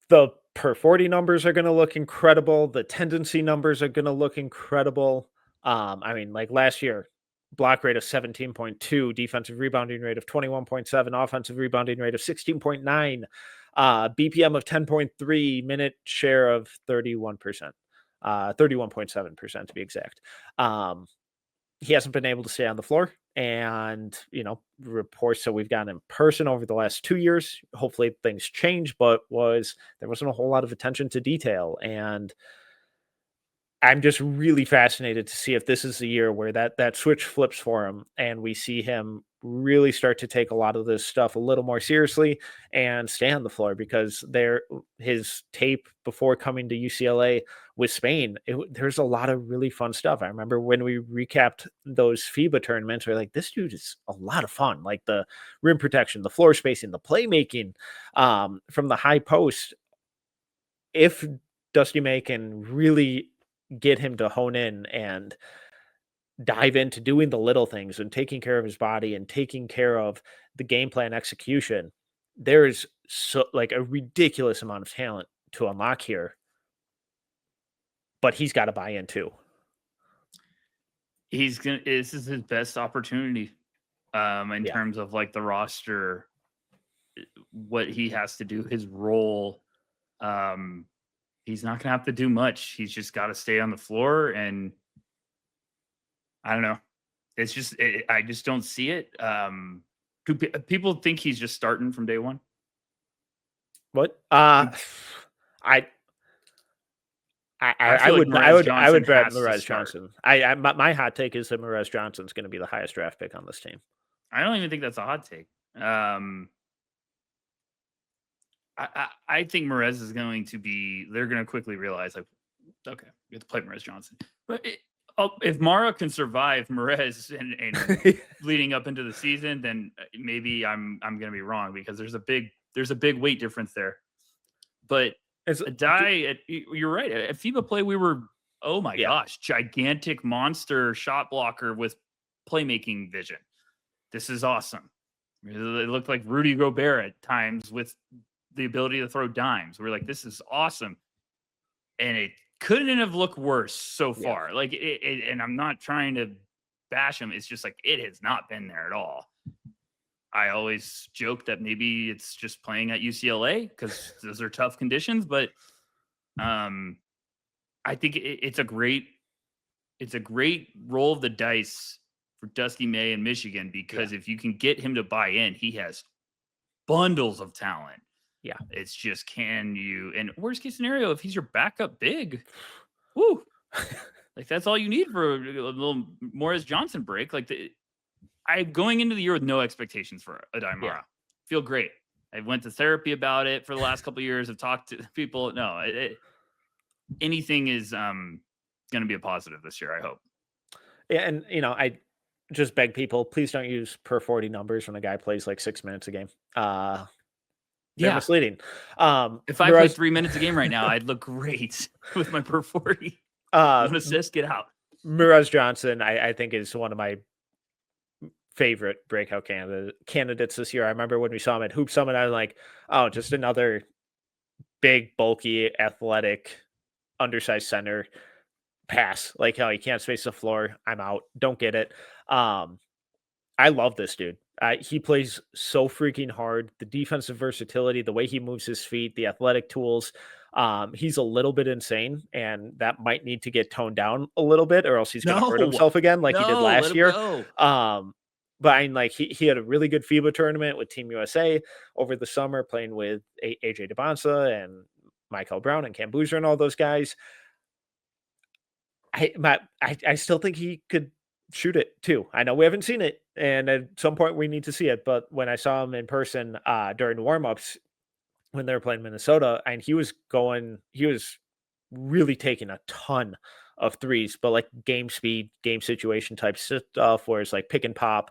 The per 40 numbers are going to look incredible. The tendency numbers are going to look incredible. I mean, like last year, block rate of 17.2, defensive rebounding rate of 21.7, offensive rebounding rate of 16.9, BPM of 10.3, minute share of 31%, 31.7% to be exact. He hasn't been able to stay on the floor, and reports that we've gotten in person over the last 2 years. Hopefully things change, but there wasn't a whole lot of attention to detail, and I'm just really fascinated to see if this is the year where that switch flips for him and we see him really start to take a lot of this stuff a little more seriously and stay on the floor, because his tape before coming to UCLA with Spain, there's a lot of really fun stuff. I remember when we recapped those FIBA tournaments, we're like, this dude is a lot of fun. Like the rim protection, the floor spacing, the playmaking from the high post. If Dusty May can really get him to hone in and dive into doing the little things and taking care of his body and taking care of the game plan execution, there is a ridiculous amount of talent to unlock here, but he's got to buy in too. This is his best opportunity in terms of like the roster, what he has to do, his role. He's not going to have to do much. He's just got to stay on the floor, and I don't know. It's just, I just don't see it. Do people think he's just starting from day one? What? I would bet Merez Johnson. My hot take is that Merez Johnson's going to be the highest draft pick on this team. I don't even think that's a hot take. I think Merez is going to be. They're going to quickly realize, like, okay, we have to play Merez Johnson. But if Mara can survive Merez and leading up into the season, then maybe I'm going to be wrong, because there's a big weight difference there. But you're right. At FIBA play, we were, oh my gosh, gigantic monster shot blocker with playmaking vision. This is awesome. It looked like Rudy Gobert at times with the ability to throw dimes. We're like, this is awesome. And it couldn't have looked worse so far. Like, and I'm not trying to bash him. It's just like, it has not been there at all. I always joke that maybe it's just playing at UCLA because those are tough conditions, but I think it's a great roll of the dice for Dusty May in Michigan, because if you can get him to buy in, he has bundles of talent. Yeah. It's just, can you, and worst case scenario, if he's your backup big, woo, like that's all you need for a little Morris Johnson break. Like I'm going into the year with no expectations for Adai Mara. Feel great. I went to therapy about it for the last couple of years. I've talked to people. No, anything is going to be a positive this year, I hope. Yeah, and I just beg people, please don't use per 40 numbers when a guy plays like 6 minutes a game. They're misleading. If I played 3 minutes a game right now, I'd look great with my per 40. One assist, get out. Merez Johnson, I think, is one of my favorite breakout candidates this year. I remember when we saw him at Hoop Summit, I was like, oh, just another big, bulky, athletic, undersized center. Pass. Like, how he can't space the floor. I'm out. Don't get it. I love this dude. He plays so freaking hard. The defensive versatility, the way he moves his feet, the athletic tools. He's a little bit insane, and that might need to get toned down a little bit, or else he's going to hurt himself again, like he did last year. But I mean, like he had a really good FIBA tournament with Team USA over the summer, playing with AJ DeBonsa and Michael Brown and Cam Boozer and all those guys. I still think he could shoot it too. I know we haven't seen it, and at some point we need to see it. But when I saw him in person during warmups when they were playing Minnesota, and he was really taking a ton of threes, but like game speed, game situation type stuff, where it's like pick and pop,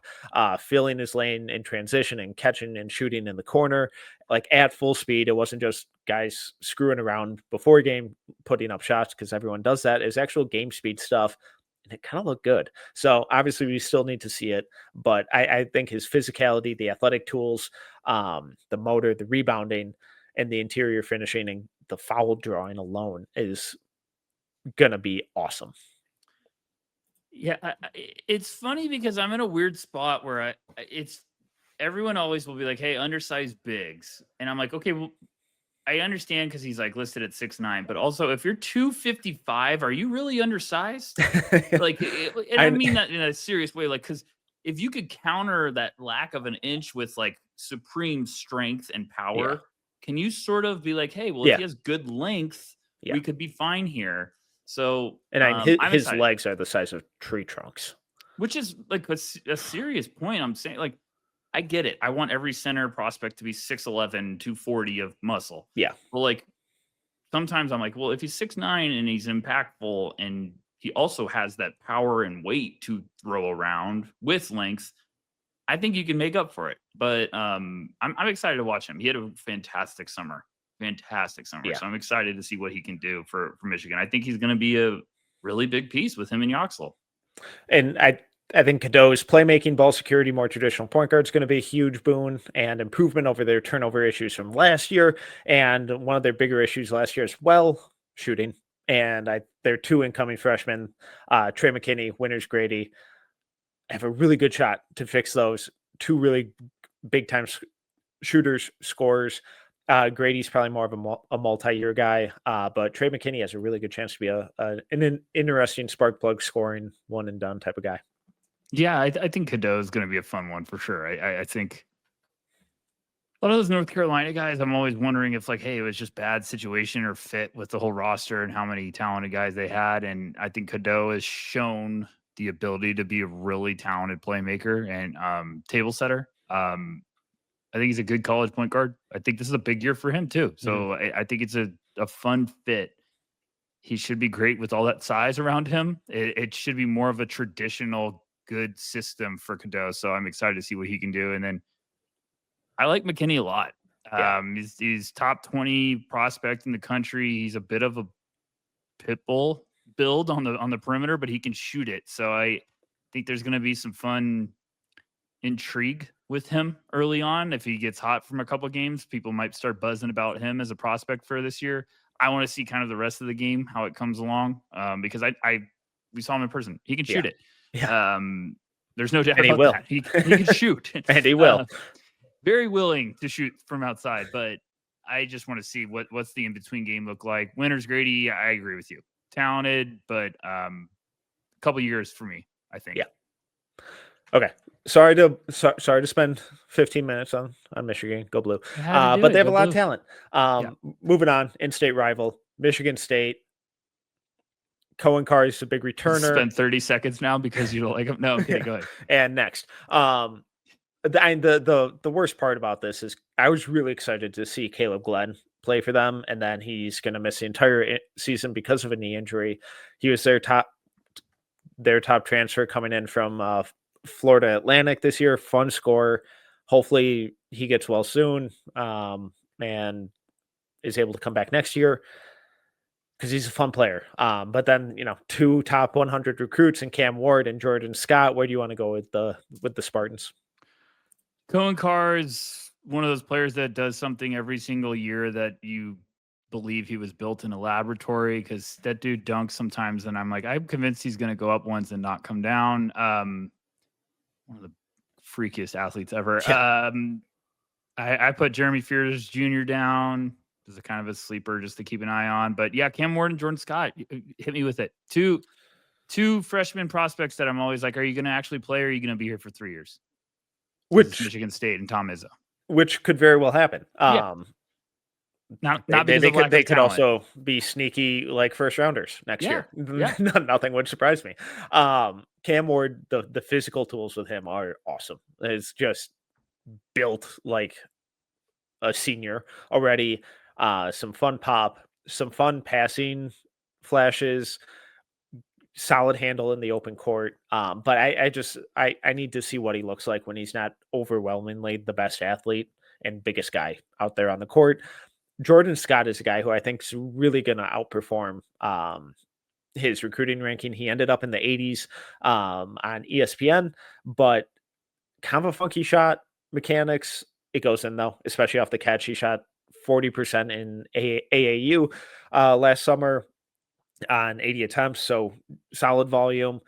filling his lane in transition and catching and shooting in the corner, like at full speed. It wasn't just guys screwing around before game, putting up shots because everyone does that. It's actual game speed stuff. And it kind of looked good. So obviously we still need to see it, but I think his physicality, the athletic tools, the motor, the rebounding, and the interior finishing and the foul drawing alone is gonna be awesome. Yeah, it's funny because I'm in a weird spot where it's everyone always will be like, "Hey, undersized bigs," and I'm like, "Okay, well, I understand because he's like listed at 6'9", but also if you're 255, are you really undersized?" Like, and I I mean that in a serious way, like because if you could counter that lack of an inch with like supreme strength and yeah, power, can you sort of be like, "Hey, well, if yeah, he has good length, yeah, we could be fine here." So and his I'm his excited. legs are the size of tree trunks. Which is like a serious point. I'm saying, like, I get it. I want every center prospect to be 6'11", 240 of muscle. Yeah, But like sometimes I'm like, well, if he's 6'9" and he's impactful and he also has that power and weight to throw around with length, I think you can make up for it. But I'm excited to watch him. He had a fantastic summer. Fantastic summer. yeah, So I'm excited to see what he can do for Michigan. I think he's gonna be a really big piece with him and Yoxel. and I think Cadeau's playmaking, ball security, more traditional point guard is going to be a huge boon and improvement over their turnover issues from last year. And one of their bigger issues last year as well, shooting. And their two incoming freshmen, Trey McKinney, Winters Grady, have a really good shot to fix those two really big time shooters, scorers. Grady's probably more of a multi-year guy, but Trey McKinney has a really good chance to be an interesting spark plug scoring one and done type of guy. Yeah, I think Cadeau is going to be a fun one for sure. I think a lot of those North Carolina guys, I'm always wondering if like, hey, it was just bad situation or fit with the whole roster and how many talented guys they had. And I think Cadeau has shown the ability to be a really talented playmaker and table setter. I think he's a good college point guard. I think this is a big year for him too. Mhm. So I think it's a fun fit. He should be great with all that size around him. It should be more of a traditional good system for Cadeau. So I'm excited to see what he can do. And then I like McKinney a lot. Yeah, He's top 20 prospect in the country. He's a bit of a pit bull build on the perimeter, but he can shoot it. So I think there's going to be some fun intrigue with him early on. If he gets hot from a couple games, people might start buzzing about him as a prospect for this year. I want to see kind of the rest of the game, how it comes along, because we saw him in person. He can yeah, shoot it. yeah, There's no doubt and he about will, that. He can shoot. and he will. uh, very willing to shoot from outside, but I just want to see what's the in between game look like. Winters Grady, I agree with you, talented, but a couple years for me, I think. Yeah. Okay. Sorry to spend 15 minutes on Michigan. Go blue. You had to do But it. they have a Go lot of blue. talent. Yeah. Moving on, in-state rival, Michigan State. Cohen Carr is a big returner. Spend 30 seconds now because you don't like him. No, I'm kidding. Go ahead. And next, the worst part about this is I was really excited to see Caleb Glenn play for them, and then he's going to miss the entire season because of a knee injury. He was their top transfer coming in from Florida Atlantic this year. Fun scorer. Hopefully he gets well soon and is able to come back next year because he's a fun player. But then two top 100 recruits in Cam Ward and Jordan Scott. Where do you want to go with the Spartans? Cohen Carr is one of those players that does something every single year that you believe he was built in a laboratory, because that dude dunks sometimes, and I'm like, I'm convinced he's going to go up once and not come down. One of the freakiest athletes ever. Yeah. I put Jeremy Fears Jr. down as a kind of a sleeper just to keep an eye on. But yeah, Cam Ward and Jordan Scott, hit me with it. Two freshman prospects that I'm always like, are you going to actually play, or are you going to be here for 3 years? Which Michigan State and Tom Izzo. Which could very well happen. Yeah. Not because they could also be sneaky like first rounders next year. Yeah. Nothing would surprise me. Cam Ward, the physical tools with him are awesome. It's just built like a senior already. Some fun pop, some fun passing flashes, solid handle in the open court. But I need to see what he looks like when he's not overwhelmingly the best athlete and biggest guy out there on the court. Jordan Scott is a guy who I think is really going to outperform his recruiting ranking. He ended up in the 80s on ESPN, but kind of a funky shot mechanics. It goes in though, especially off the catch. He shot 40% in AAU last summer on 80 attempts. So solid volume,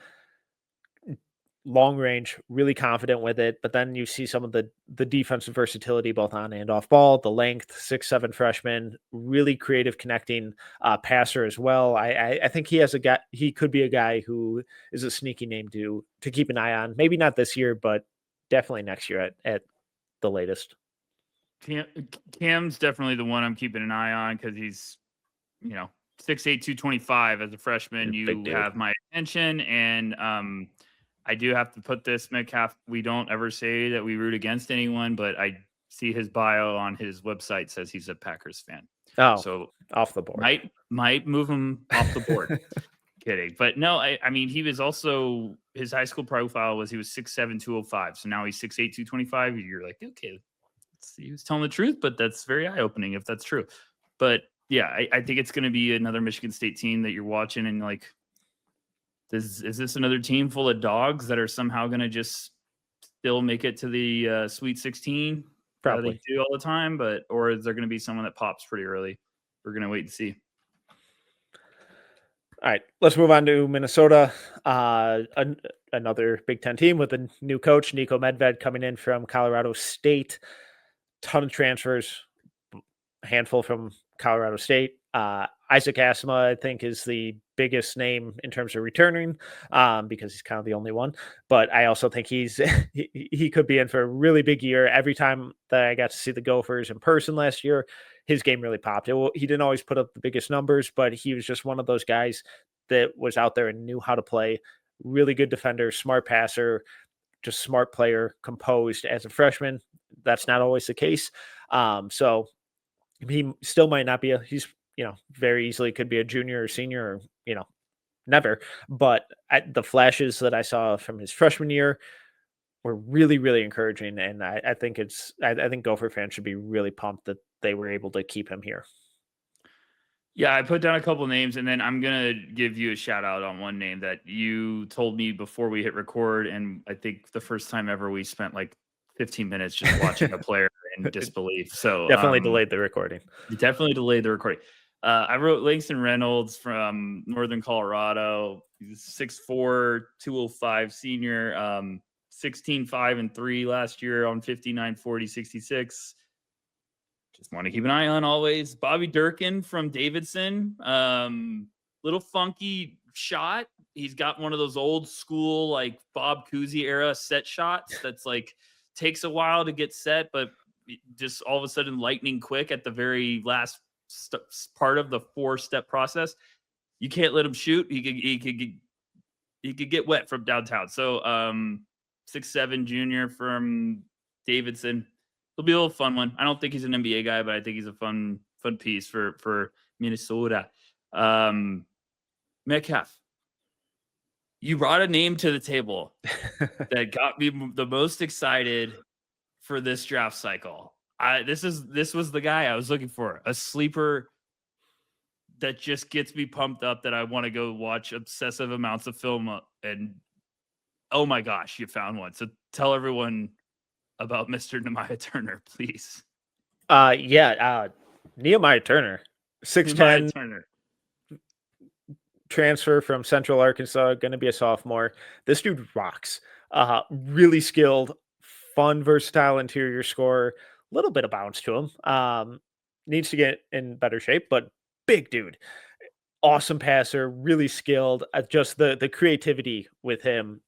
long range, really confident with it. But then you see some of the defensive versatility both on and off ball, the length, 6'7" freshman, really creative connecting passer as well. I think he could be a guy who is a sneaky name to keep an eye on. Maybe not this year, but definitely next year at the latest. Cam's definitely the one I'm keeping an eye on because he's, 6'8", 225 as a freshman. You have my attention, and I do have to put this, Metcalf. We don't ever say that we root against anyone, but I see his bio on his website says he's a Packers fan. Oh, so off the board. Might move him off the board. Kidding. But no, I mean, he was also, his high school profile was he was 6'7", 205. So now he's 6'8", 225. You're like, okay, he was telling the truth, but that's very eye-opening if that's true. But yeah, I think it's going to be another Michigan State team that you're watching and like, is this another team full of dogs that are somehow going to just still make it to the Sweet 16? Probably. They do all the time, or is there going to be someone that pops pretty early? We're going to wait and see. All right, let's move on to Minnesota. Another Big Ten team with a new coach, Nico Medved, coming in from Colorado State. Ton of transfers, handful from Colorado State. Isaac Asima, I think, is the biggest name in terms of returning because he's kind of the only one. But I also think he could be in for a really big year. Every time that I got to see the Gophers in person last year, his game really popped. He didn't always put up the biggest numbers, but he was just one of those guys that was out there and knew how to play. Really good defender, smart passer, just smart player, composed as a freshman. That's not always the case. So he still might not be he's very easily could be a junior or senior or never. But the flashes that I saw from his freshman year were really, really encouraging, and I think I think Gopher fans should be really pumped that they were able to keep him here. Yeah, I put down a couple names, and then I'm gonna give you a shout out on one name that you told me before we hit record, and I think the first time ever we spent like 15 minutes just watching a player in disbelief. So definitely delayed the recording. I wrote Langston Reynolds from Northern Colorado. He's 6'4", 205 senior, 16-5-3 last year on 59, 40, 66. Just want to keep an eye on always. Bobby Durkin from Davidson. Little funky shot. He's got one of those old school, like Bob Cousy era set shots that's like takes a while to get set, but just all of a sudden lightning quick at the very last part of the 4-step process. You can't let him shoot. He could get wet from downtown. So 6'7" junior from Davidson. It'll be a little fun one. I don't think he's an NBA guy, but I think he's a fun piece for Minnesota. Metcalf, you brought a name to the table that got me the most excited for this draft cycle. This was the guy I was looking for, a sleeper that just gets me pumped up that I want to go watch obsessive amounts of film. And oh my gosh, you found one. So tell everyone about Mr. Nehemiah Turner, please. Nehemiah Turner, 6'10", transfer from Central Arkansas, going to be a sophomore. This dude rocks. Really skilled, fun, versatile interior scorer. A little bit of bounce to him. Needs to get in better shape, but big dude. Awesome passer, really skilled. Just the creativity with him.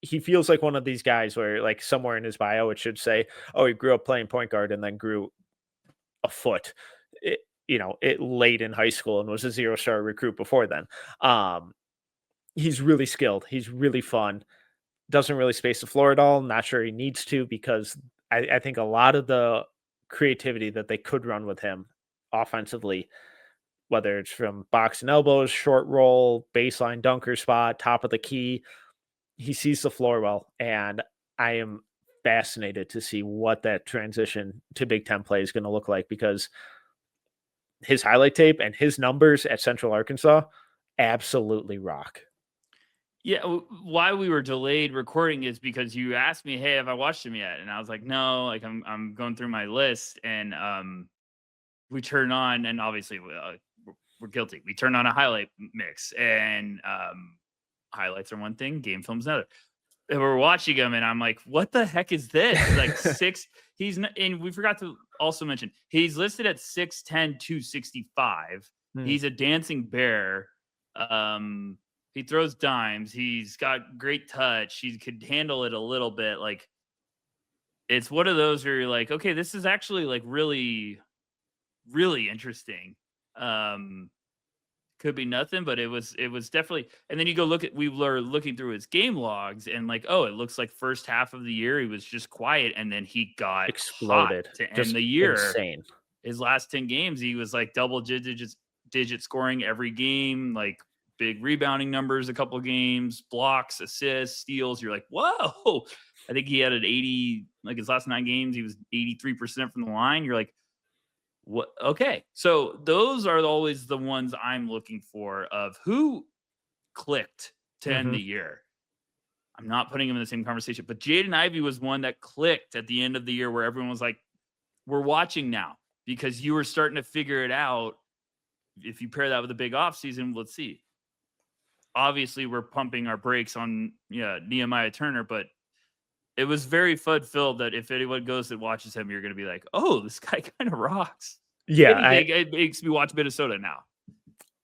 He feels like one of these guys where, like, somewhere in his bio, it should say, "Oh, he grew up playing point guard and then grew a foot." It late in high school and was a 0-star recruit before then. He's really skilled. He's really fun. Doesn't really space the floor at all. Not sure he needs to because I think a lot of the creativity that they could run with him offensively whether it's from box and elbows, short roll, baseline dunker spot, top of the key. He sees the floor well, and I am fascinated to see what that transition to Big Ten play is going to look like, because his highlight tape and his numbers at Central Arkansas absolutely rock. Yeah, why we were delayed recording is because you asked me, "Hey, have I watched him yet?" And I was like, "No." Like I'm going through my list, and we turn on, and obviously we're guilty. We turn on a highlight mix, and highlights are one thing, game film's another. And we're watching him, and I'm like, "What the heck is this?" Like six. He's not, and we forgot to also mention he's listed at 6'10", 265. He's a dancing bear. He throws dimes. He's got great touch. He could handle it a little bit. Like, it's one of those where you're like, okay, this is actually like really, really interesting. Could be nothing, but it was definitely. And then you go look at, we were looking through his game logs, and like, oh, it looks like first half of the year he was just quiet, and then he got Exploded hot to just end the year. insane. His last 10 games, he was like double digit scoring every game, like big rebounding numbers, a couple of games, blocks, assists, steals. You're like, whoa. I think he had an 80, like his last 9 games, he was 83% from the line. You're like, what? Okay. So those are always the ones I'm looking for, of who clicked to end the year. I'm not putting him in the same conversation, but Jaden Ivey was one that clicked at the end of the year, where everyone was like, we're watching now, because you were starting to figure it out. If you pair that with a big offseason, let's see. Obviously, we're pumping our brakes on Nehemiah Turner, but it was very fun-filled that if anyone goes and watches him, you're going to be like, oh, this guy kind of rocks. Yeah, it makes me watch Minnesota now.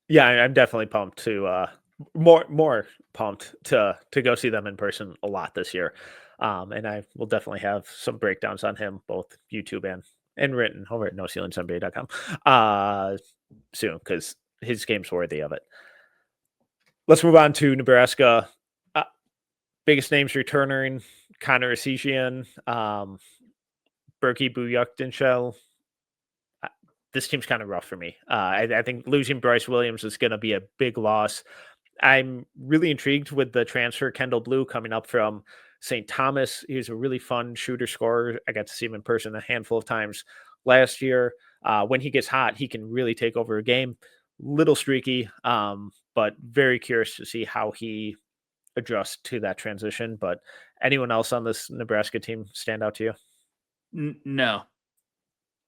Yeah, I'm definitely pumped to more pumped to go see them in person a lot this year. And I will definitely have some breakdowns on him, both YouTube and written over at NoCeilingSNBA.com soon, because his game's worthy of it. Let's move on to Nebraska. Biggest names returning: Connor Esesian, Berkey Buyukdenshell. This team's kind of rough for me. I think losing Bryce Williams is going to be a big loss. I'm really intrigued with the transfer Kendall Blue coming up from St. Thomas. He was a really fun shooter scorer. I got to see him in person a handful of times last year. When he gets hot, he can really take over a game. Little streaky, but very curious to see how he adjusts to that transition. But anyone else on this Nebraska team stand out to you? No.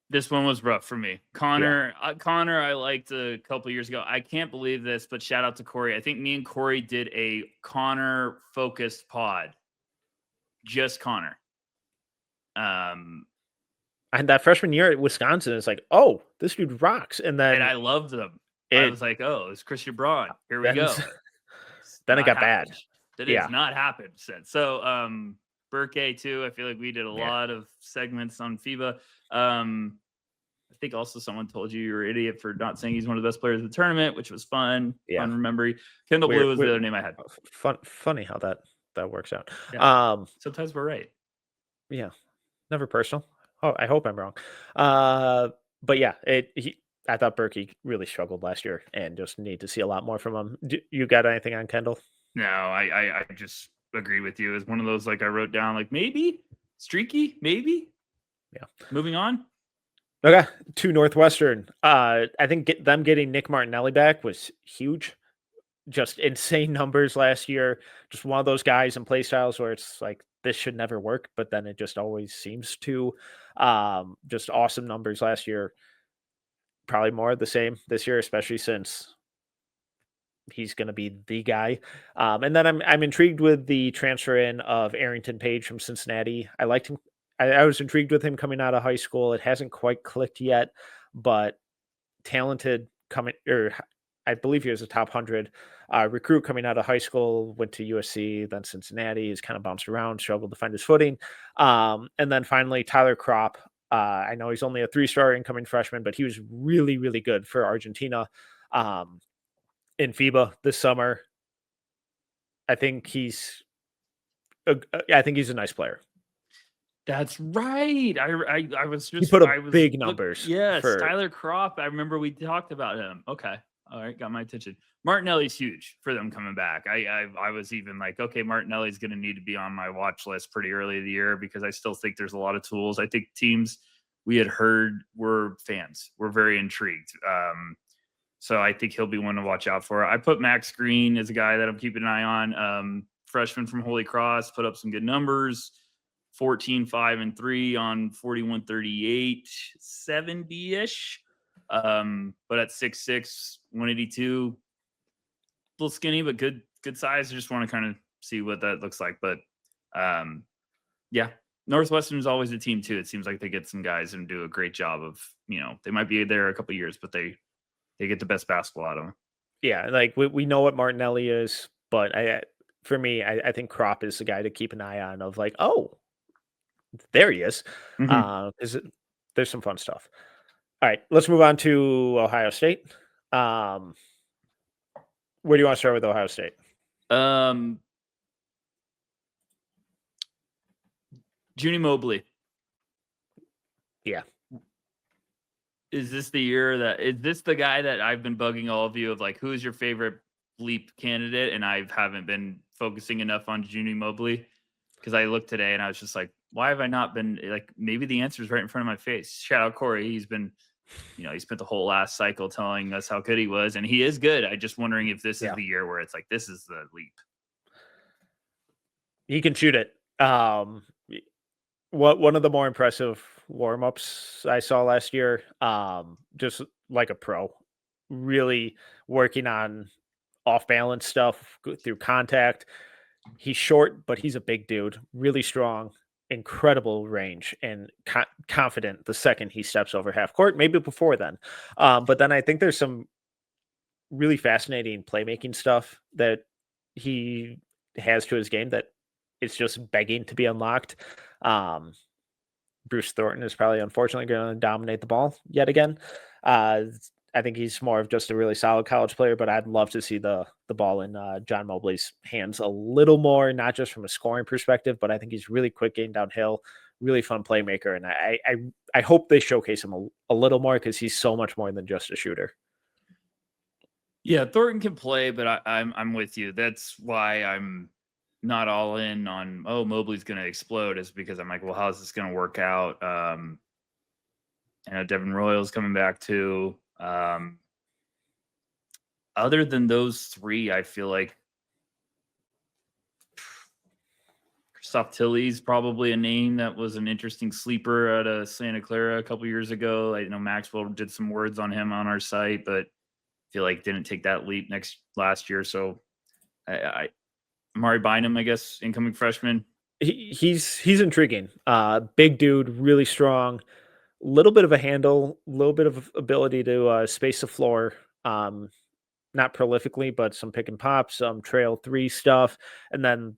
This one was rough for me. Connor, I liked a couple years ago. I can't believe this, but shout out to Corey. I think me and Corey did a Connor focused pod. Just Connor. And that freshman year at Wisconsin, it's like, oh, this dude rocks. And I loved them. I was like, oh, it's Christian Braun. Here we go. Then it got bad. That has not happened since. So Burke too. I feel like we did a lot of segments on FIBA. I think also someone told you were an idiot for not saying he's one of the best players of the tournament, which was fun. Yeah. Fun remembering. Kendall Blue was the other name I had. Funny how that works out. Yeah. Sometimes we're right. Yeah. Never personal. Oh, I hope I'm wrong. But yeah, I thought Berkey really struggled last year, and just need to see a lot more from him. You got anything on Kendall? No, I just agree with you. It's one of those, like, I wrote down, like, maybe streaky, maybe. Yeah. Moving on. Okay, to Northwestern. I think them getting Nick Martinelli back was huge. Just insane numbers last year. Just one of those guys and play styles where it's like, this should never work, but then it just always seems to. Just awesome numbers last year. Probably more of the same this year, especially since he's going to be the guy. And then I'm intrigued with the transfer in of Arrington Page from Cincinnati. I liked him. I was intrigued with him coming out of high school. It hasn't quite clicked yet, but talented coming, or I believe he was a top 100 recruit coming out of high school, went to USC, then Cincinnati. He's kind of bounced around, struggled to find his footing. And then finally, Tyler Kropp. I know he's only a 3-star incoming freshman, but he was really, really good for Argentina in FIBA this summer. I think he's a nice player. That's right. I was He just put up I was big numbers yes, for Tyler Kropp. I remember we talked about him. Okay. All right, got my attention. Martinelli's huge for them coming back. I was even like, okay, Martinelli's going to need to be on my watch list pretty early in the year because I still think there's a lot of tools. I think teams we had heard were fans. We're very intrigued. So I think he'll be one to watch out for. I put Max Green as a guy that I'm keeping an eye on. Freshman from Holy Cross, put up some good numbers. 14-5-3 on 41-38, 70-ish. But at 6'6", 182, a little skinny, but good size. I just want to kind of see what that looks like. But yeah, Northwestern is always a team too. It seems like they get some guys and do a great job of, they might be there a couple of years, but they get the best basketball out of them. Yeah, like we know what Martinelli is, but for me, I think Kropp is the guy to keep an eye on of like, oh, there he is. Mm-hmm. There's some fun stuff. All right, let's move on to Ohio State. Where do you want to start with Ohio State? Junie Mobley. Yeah. Is this the guy that I've been bugging all of you of like, who is your favorite leap candidate? And I haven't been focusing enough on Junie Mobley because I looked today and I was just like, why have I not been like, maybe the answer is right in front of my face. Shout out Corey. He's been, he spent the whole last cycle telling us how good he was, and he is good. I just wondering if this is the year where it's like, this is the leap. He can shoot it. One of the more impressive warm-ups I saw last year, just like a pro, really working on off-balance stuff through contact. He's short, but he's a big dude, really strong, incredible range, and confident the second he steps over half court, maybe before then. But then I think there's some really fascinating playmaking stuff that he has to his game that it's just begging to be unlocked. Bruce Thornton is probably unfortunately going to dominate the ball yet again. I think he's more of just a really solid college player, but I'd love to see the ball in John Mobley's hands a little more, not just from a scoring perspective, but I think he's really quick getting downhill, really fun playmaker, and I hope they showcase him a little more because he's so much more than just a shooter. Yeah, Thornton can play, but I'm with you. That's why I'm not all in on Mobley's going to explode, is because I'm like, well, how's this going to work out? Devin Royal's coming back too. Other than those three, I feel like Christoph Tilley's probably a name that was an interesting sleeper out of Santa Clara a couple years ago. I know Maxwell did some words on him on our site, but I feel like didn't take that leap last year. So Amari Bynum, I guess, incoming freshman. He's intriguing. Big dude, really strong. Little bit of a handle, little bit of ability to space the floor. Not prolifically, but some pick and pop, some trail three stuff, and then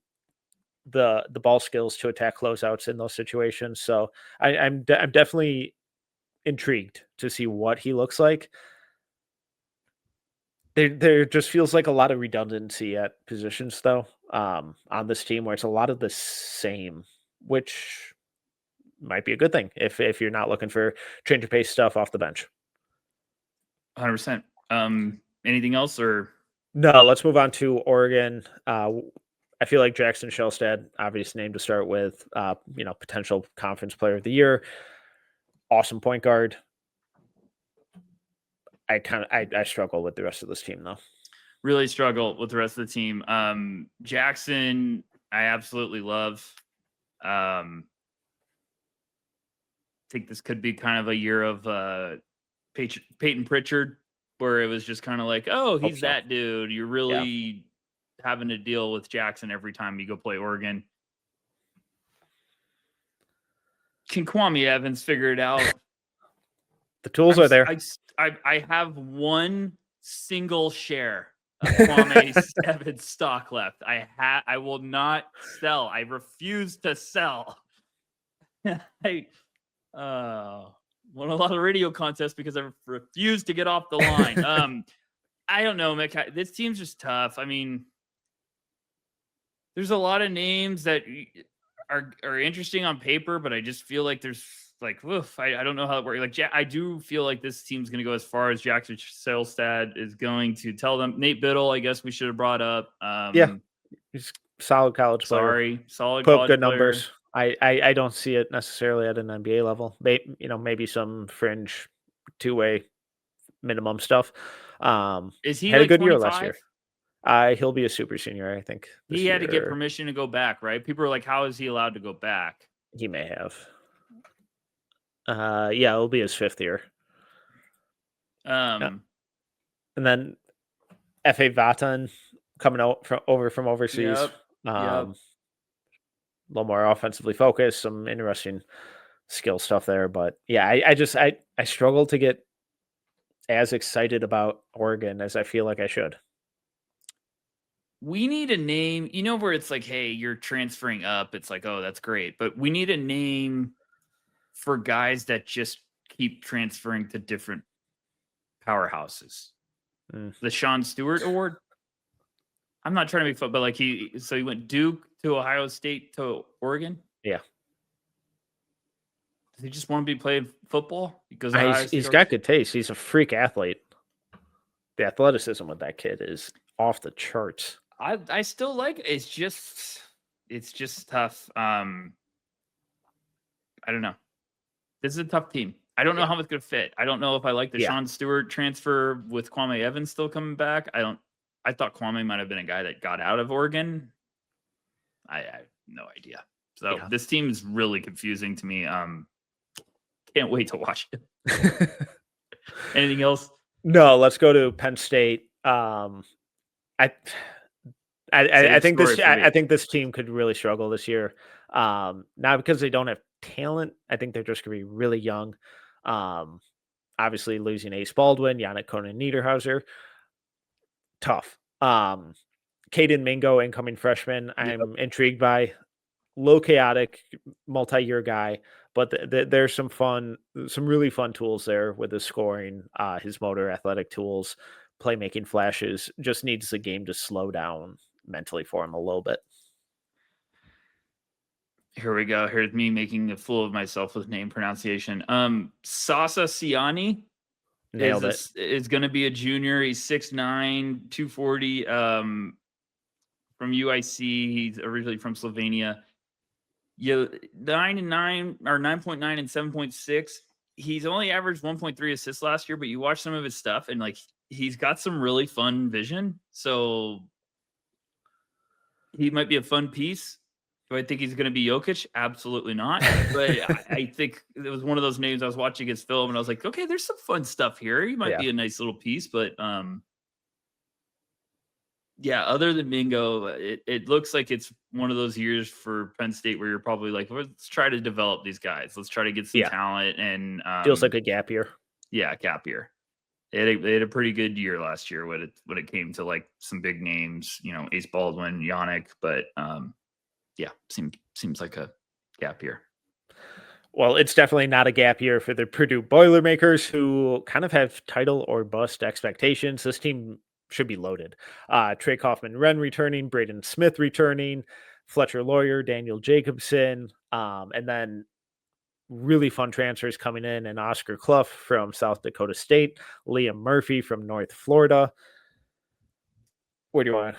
the ball skills to attack closeouts in those situations. So I'm definitely intrigued to see what he looks like. There just feels like a lot of redundancy at positions, though, on this team, where it's a lot of the same, which might be a good thing if you're not looking for change of pace stuff off the bench. 100%. Anything else or no? Let's move on to Oregon. I feel like Jackson Shelstad, obvious name to start with. Potential conference player of the year. Awesome point guard. I struggle with the rest of this team though. Really struggle with the rest of the team. Jackson, I absolutely love. I think this could be kind of a year of Peyton Pritchard, where it was just kind of like, oh, he's that dude. You're really having to deal with Jackson every time you go play Oregon. Can Kwame Evans figure it out? The tools are there. I have one single share of Kwame Evans stock left. I will not sell. I refuse to sell. I won a lot of radio contests because I refused to get off the line. I don't know, Mick. This team's just tough. I mean, there's a lot of names that are interesting on paper, but I just feel like there's like, woof, I don't know how it works. Like, I do feel like this team's going to go as far as Jackson Selstad is going to tell them. Nate Biddle, I guess we should have brought up. Yeah, he's a solid college player. Solid Put up college good player. numbers. I don't see it necessarily at an NBA level. Maybe some fringe two-way minimum stuff. Is he Had a like good year last 25? year. He'll be a super senior, I think. He had to get permission to go back, right? People are like, how is he allowed to go back? He may have. Yeah, it'll be his 5th year. And then F.A. Vatan coming out from overseas. Yep. A little more offensively focused, some interesting skill stuff there. But yeah, I struggle to get as excited about Oregon as I feel like I should. We need a name, where it's like, hey, you're transferring up. It's like, oh, that's great. But we need a name for guys that just keep transferring to different powerhouses. The Sean Stewart Award. I'm not trying to be fun, but like he went Duke to Ohio State to Oregon. Yeah. Does he just want to be playing football? Because he's got good taste. He's a freak athlete. The athleticism with that kid is off the charts. I still like it. It's just tough. I don't know. This is a tough team. I don't know how it's going to fit. I don't know if I like the Sean Stewart transfer with Kwame Evans still coming back. I thought Kwame might have been a guy that got out of Oregon. I have no idea. So this team is really confusing to me. Can't wait to watch it. Anything else? No, let's go to Penn State. I think this team could really struggle this year. Not because they don't have talent. I think they're just going to be really young. Obviously losing Ace Baldwin, Yannick Konen-Niederhauser, tough. Caden Mingo, incoming freshman, I'm intrigued by. Low chaotic, multi-year guy, but there's some really fun tools there with his scoring, his motor, athletic tools, playmaking flashes. Just needs the game to slow down mentally for him a little bit. Here we go. Here's me making a fool of myself with name pronunciation. Sasa Siani is going to be a junior. He's 6'9", 240 from UIC. He's originally from Slovenia. 9.9 and 7.6. He's only averaged 1.3 assists last year, but you watch some of his stuff and like he's got some really fun vision. So he might be a fun piece. Do I think he's going to be Jokic? Absolutely not. But I think it was one of those names I was watching his film and I was like, okay, there's some fun stuff here. He might be a nice little piece, but other than Mingo, it looks like it's one of those years for Penn State where you're probably like, let's try to develop these guys. Let's try to get some talent. And feels like a gap year. Yeah, gap year. They had a pretty good year last year when it came to like some big names, Ace Baldwin, Yannick, but seems like a gap year. Well, it's definitely not a gap year for the Purdue Boilermakers, who kind of have title or bust expectations. This team should be loaded. Trey Kaufman-Renn returning, Braden Smith returning, Fletcher Lawyer, Daniel Jacobson, and then really fun transfers coming in, and Oscar Clough from South Dakota State, Liam Murphy from North Florida. Where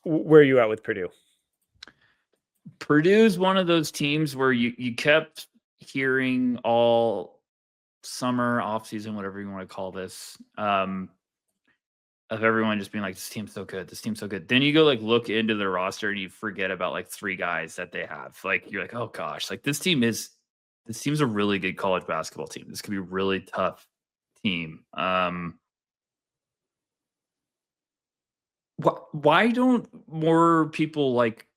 are you at with Purdue? Purdue's one of those teams where you kept hearing all summer, off season, whatever you want to call this, of everyone just being like, this team's so good. This team's so good. Then you go like look into their roster and you forget about like 3 guys that they have. Like you're like, oh gosh, like this team's a really good college basketball team. This could be a really tough team. Why don't more people like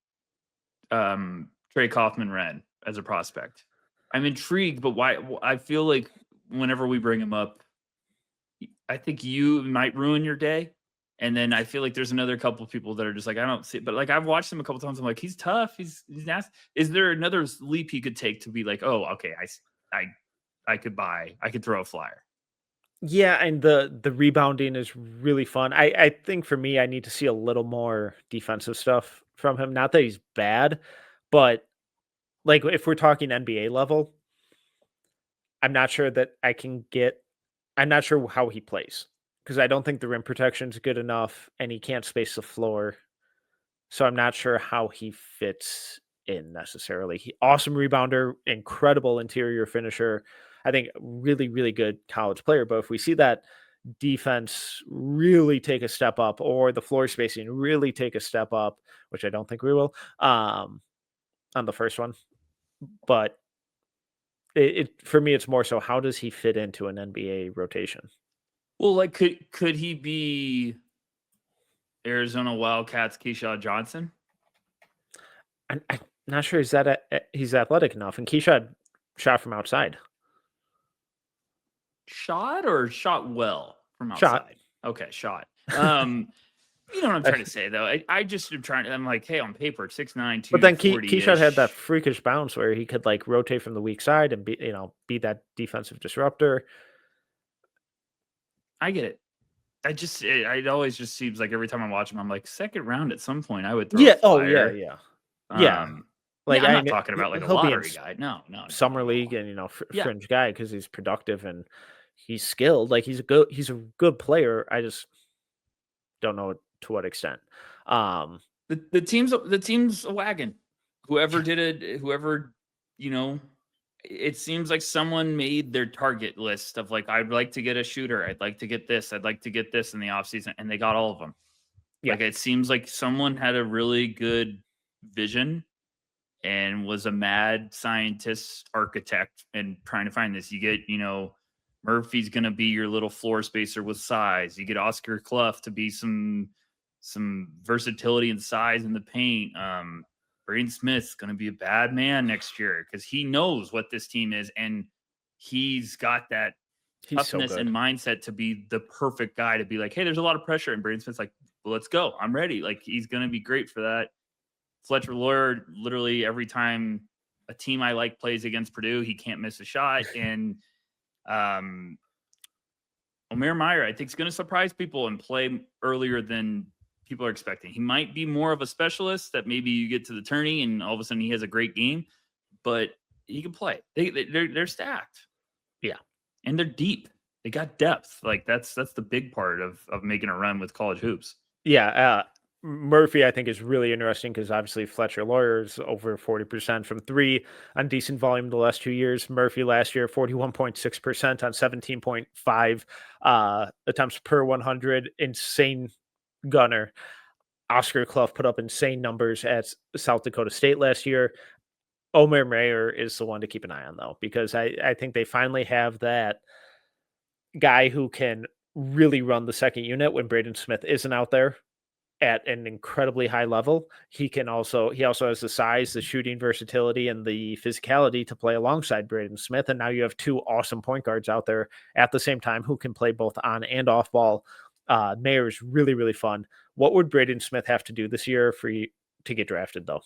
Trey Kaufman-Renn as a prospect? I'm intrigued, but why? I feel like whenever we bring him up, I think you might ruin your day. And then I feel like there's another couple of people that are just like, I don't see it. But like I've watched him a couple times. I'm like, he's tough. He's nasty. Is there another leap he could take to be like, oh, okay, I could throw a flyer? Yeah, and the rebounding is really fun. I think for me, I need to see a little more defensive stuff from him. Not that he's bad, but like if we're talking NBA level, I'm not sure that I can get. I'm not sure how he plays because I don't think the rim protection is good enough, and he can't space the floor. So I'm not sure how he fits in necessarily. Awesome rebounder, incredible interior finisher. I think really, really good college player. But if we see that defense really take a step up, or the floor spacing really take a step up, which I don't think we will, on the first one. But for me, it's more so how does he fit into an NBA rotation? Well, like could he be Arizona Wildcats Keyshawn Johnson? I'm not sure he's athletic enough, and Keyshawn shot from outside. Shot or shot well from Shot. outside? Okay, shot. You know what I'm trying to say, though. I just am trying to. I'm like, hey, on paper, 6'9", 240. But then Keyshawn had that freakish bounce where he could like rotate from the weak side and be that defensive disruptor. I get it. It always just seems like every time I watch him, I'm like, second round at some point, I would throw a flyer. Yeah. Like I'm not talking about like a lottery guy. No. Summer league and fringe guy because he's productive and he's skilled. Like he's a good player. I just don't know to what extent. The team's a wagon. Whoever did it, it seems like someone made their target list of like, I'd like to get a shooter. I'd like to get this. I'd like to get this in the offseason. And they got all of them. Yeah. Like, it seems like someone had a really good vision and was a mad scientist architect and trying to find this. You get, Murphy's going to be your little floor spacer with size. You get Oscar Clough to be some versatility and size in the paint. Braden Smith's going to be a bad man next year because he knows what this team is, and he's got that toughness and mindset to be the perfect guy to be like, hey, there's a lot of pressure. And Braden Smith's like, well, let's go. I'm ready. Like, he's going to be great for that. Fletcher Lawyer, literally every time a team I like plays against Purdue, he can't miss a shot. And Omer Meyer, I think, is going to surprise people and play earlier than people are expecting. He might be more of a specialist that maybe you get to the tourney and all of a sudden he has a great game, but he can play. They're stacked. Yeah. And they're deep. They got depth. Like that's the big part of making a run with college hoops. Yeah. Murphy, I think, is really interesting because obviously Fletcher Lawyer's over 40% from three on decent volume the last 2 years. Murphy last year, 41.6% on 17.5 attempts per 100. Insane gunner. Oscar Clough put up insane numbers at South Dakota State last year. Omer Mayer is the one to keep an eye on, though, because I think they finally have that guy who can really run the second unit when Braden Smith isn't out there at an incredibly high level. He also has the size, the shooting versatility, and the physicality to play alongside Braden Smith. And now you have two awesome point guards out there at the same time who can play both on and off ball. Mayer is really, really fun. What would Braden Smith have to do this year for you to get drafted, though?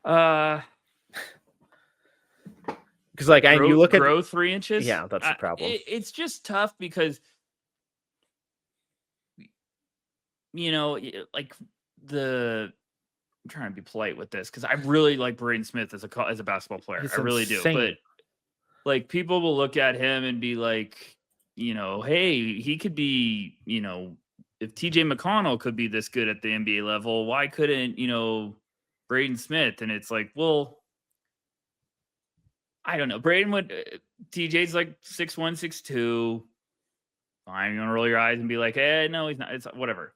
Because you look at grow 3 inches. Yeah, that's the problem. It's just tough because like I'm trying to be polite with this because I really like Braden Smith as a basketball player. I really do. But like people will look at him and be like, hey, he could be, if TJ McConnell could be this good at the NBA level, why couldn't, Braden Smith? And it's like, well, I don't know. TJ's like 6'1", 6'2". I'm going to roll your eyes and be like, no, he's not. It's whatever.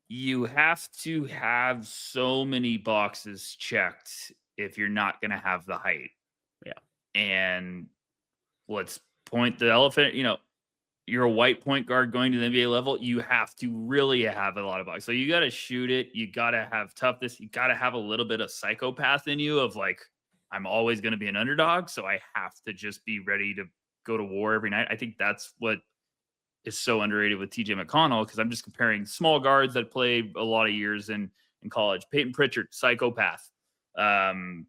You have to have so many boxes checked if you're not going to have the height. Yeah. And let's point the elephant, you're a white point guard going to the NBA level. You have to really have a lot of boxes. So you got to shoot it. You got to have toughness. You got to have a little bit of psychopath in you of like, I'm always going to be an underdog. So I have to just be ready to go to war every night. I think that's what is so underrated with TJ McConnell, because I'm just comparing small guards that played a lot of years in college. Peyton Pritchard, psychopath. When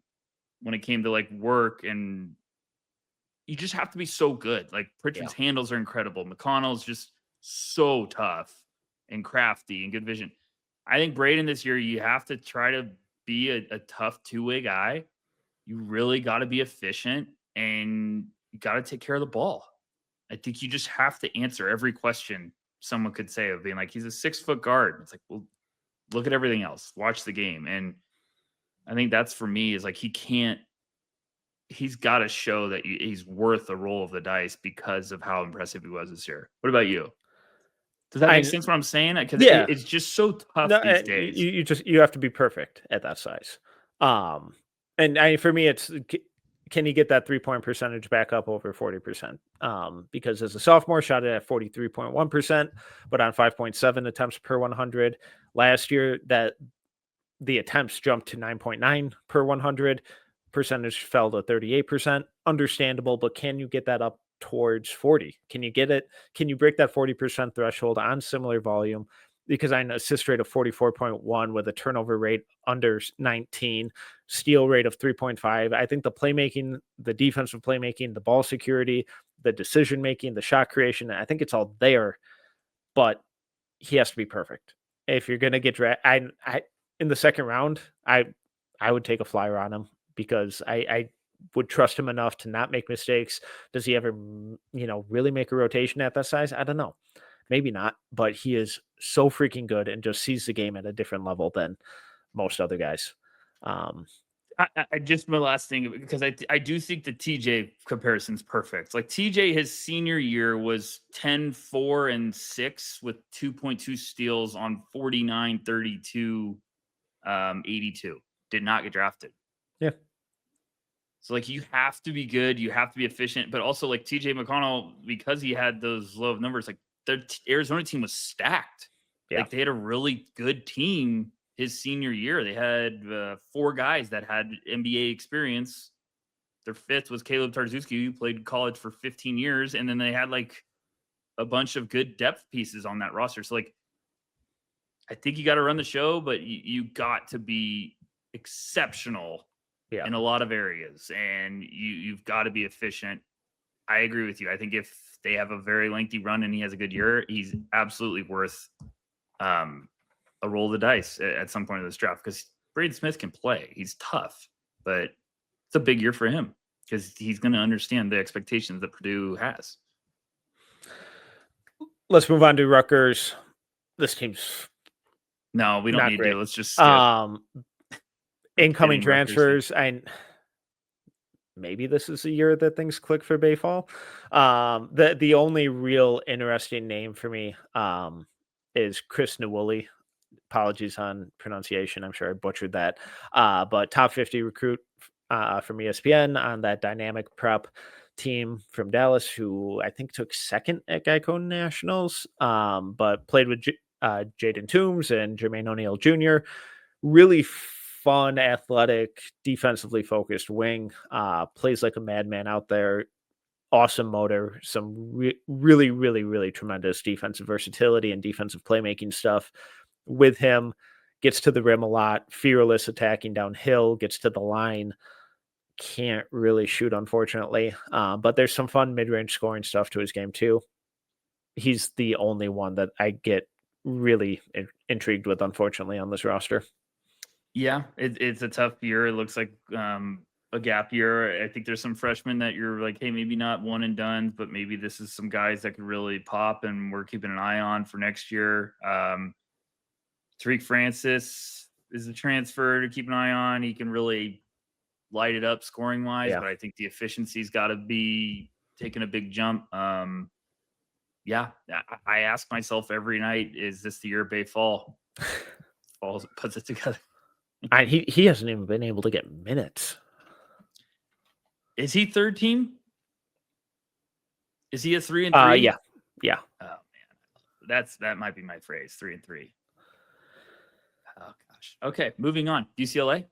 it came to like work, and you just have to be so good. Like Pritchard's handles are incredible. McConnell's just so tough and crafty and good vision. I think Braden this year, you have to try to be a tough two-way guy. You really got to be efficient, and you got to take care of the ball. I think you just have to answer every question someone could say of being like, he's a 6-foot guard. It's like, well, look at everything else. Watch the game. And I think that's for me is like, he's got to show that he's worth a roll of the dice because of how impressive he was this year. What about you? Does that make sense what I'm saying? Because it's just so tough these days. You have to be perfect at that size. And for me, it's can you get that 3-point percentage back up over 40%? Because as a sophomore, shot it at 43.1%, but on 5.7 attempts per 100. Last year, that the attempts jumped to 9.9 per 100. Percentage fell to 38%. Understandable, but can you get that up towards 40? Can you get it? Can you break that 40% threshold on similar volume? Because I know assist rate of 44.1 with a turnover rate under 19, steal rate of 3.5. I think the playmaking, the defensive playmaking, the ball security, the decision making, the shot creation, I think it's all there, but he has to be perfect. If you're going to get I in the second round, I would take a flyer on him because I would trust him enough to not make mistakes. Does he ever, really make a rotation at that size? I don't know. Maybe not, but he is so freaking good and just sees the game at a different level than most other guys. I just my last thing, because I do think the TJ comparison is perfect. Like TJ, his senior year was 10, 4, and 6 with 2.2 steals on 49, 32, 82. Did not get drafted. Yeah. So like you have to be good, you have to be efficient, but also like TJ McConnell, because he had those low numbers, like the Arizona team was stacked. Yeah. Like they had a really good team his senior year. They had 4 guys that had NBA experience. Their 5th was Caleb Tarczewski, who played college for 15 years. And then they had like a bunch of good depth pieces on that roster. So like, I think you got to run the show, but you got to be exceptional in a lot of areas. And you've got to be efficient. I agree with you. I think if they have a very lengthy run and he has a good year, he's absolutely worth a roll of the dice at some point in this draft, because Braden Smith can play. He's tough, but it's a big year for him because he's going to understand the expectations that Purdue has. Let's move on to Rutgers. This team's no, we don't need to. Let's just skip. Incoming transfers. Maybe this is the year that things click for Bayfall. The only real interesting name for me is Chris Nwuli. Apologies on pronunciation. I'm sure I butchered that. But top 50 recruit from ESPN on that dynamic prep team from Dallas, who I think took second at Geico Nationals, but played with Jaden Toombs and Jermaine O'Neal Jr. Really fun, athletic, defensively focused wing. Plays like a madman out there. Awesome motor. Some really, really, really tremendous defensive versatility and defensive playmaking stuff with him. Gets to the rim a lot. Fearless attacking downhill. Gets to the line. Can't really shoot, unfortunately. But there's some fun mid-range scoring stuff to his game, too. He's the only one that I get really intrigued with, unfortunately, on this roster. Yeah, it's a tough year. It looks like a gap year. I think there's some freshmen that you're like, hey, maybe not one and done, but maybe this is some guys that could really pop, and we're keeping an eye on for next year. Tariq Francis is a transfer to keep an eye on. He can really light it up scoring wise, but I think the efficiency's got to be taking a big jump. I ask myself every night, is this the year Bay Fall puts it together? He hasn't even been able to get minutes. Is he third team? Is he a 3 and 3? Yeah. Oh man, that might be my phrase. 3 and 3. Oh gosh. Okay, moving on. UCLA.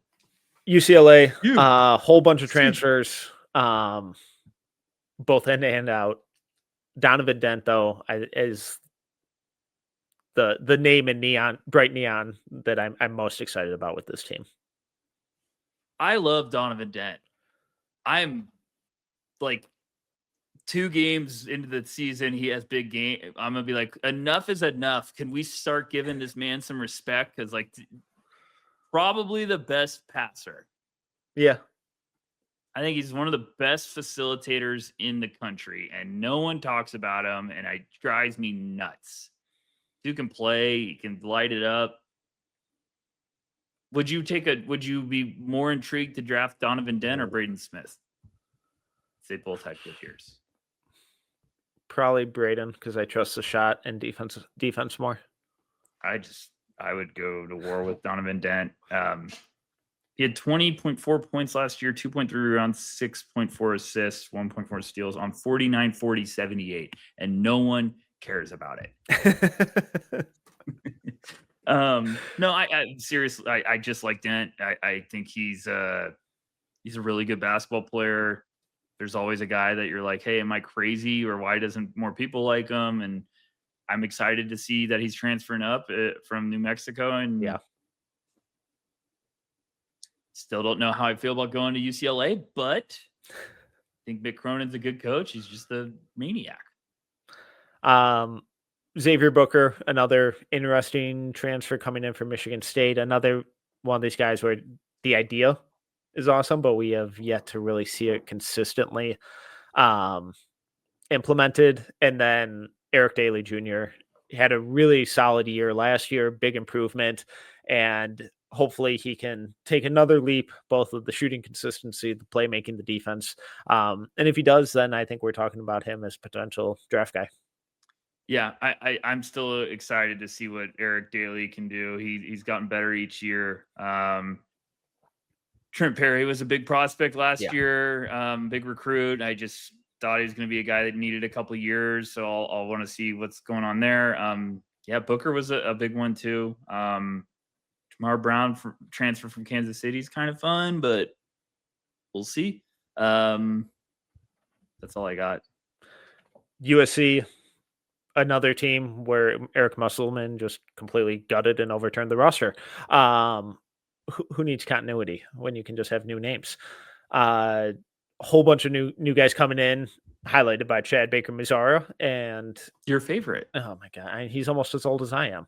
Whole bunch of transfers, both in and out. Donovan Dent, though, is the name in bright neon that I'm most excited about with this team. I love Donovan Dent. I'm like 2 games into the season, he has big game. I'm gonna be like, enough is enough. Can we start giving this man some respect? Because like, probably the best passer. Yeah. I think he's one of the best facilitators in the country, and no one talks about him, and it drives me nuts. Dude can play, he can light it up. Would you be more intrigued to draft Donovan Dent or Braden Smith? They both had good years. Probably Braden, because I trust the shot and defense more. I would go to war with Donovan Dent. He had 20.4 points last year, 2.3 rebounds, 6.4 assists, 1.4 steals on 49, 40, 78, and no one cares about it. No, I seriously, I just like Dent. I think he's a really good basketball player. There's always a guy that you're like, hey, am I crazy, or why doesn't more people like him? And I'm excited to see that he's transferring up from New Mexico, and yeah, still don't know how I feel about going to UCLA, but I think Mick Cronin's a good coach. He's just a maniac. Xavier Booker, another interesting transfer coming in from Michigan State. Another one of these guys where the idea is awesome, but we have yet to really see it consistently implemented. And then Eric Daly Jr. had a really solid year last year, big improvement, and hopefully he can take another leap, both of the shooting consistency, the playmaking, the defense. And if he does, then I think we're talking about him as potential draft guy. Yeah, I'm still excited to see what Eric Daly can do. He's gotten better each year. Trent Perry was a big prospect last year, big recruit. I just thought he was going to be a guy that needed a couple of years, so I'll want to see what's going on there. Booker was a big one too. Jamar Brown transfer from Kansas City is kind of fun, but we'll see. That's all I got. USC. Another team where Eric Musselman just completely gutted and overturned the roster. Who needs continuity when you can just have new names? A whole bunch of new guys coming in, highlighted by Chad Baker-Mazara and your favorite. Oh my God, he's almost as old as I am.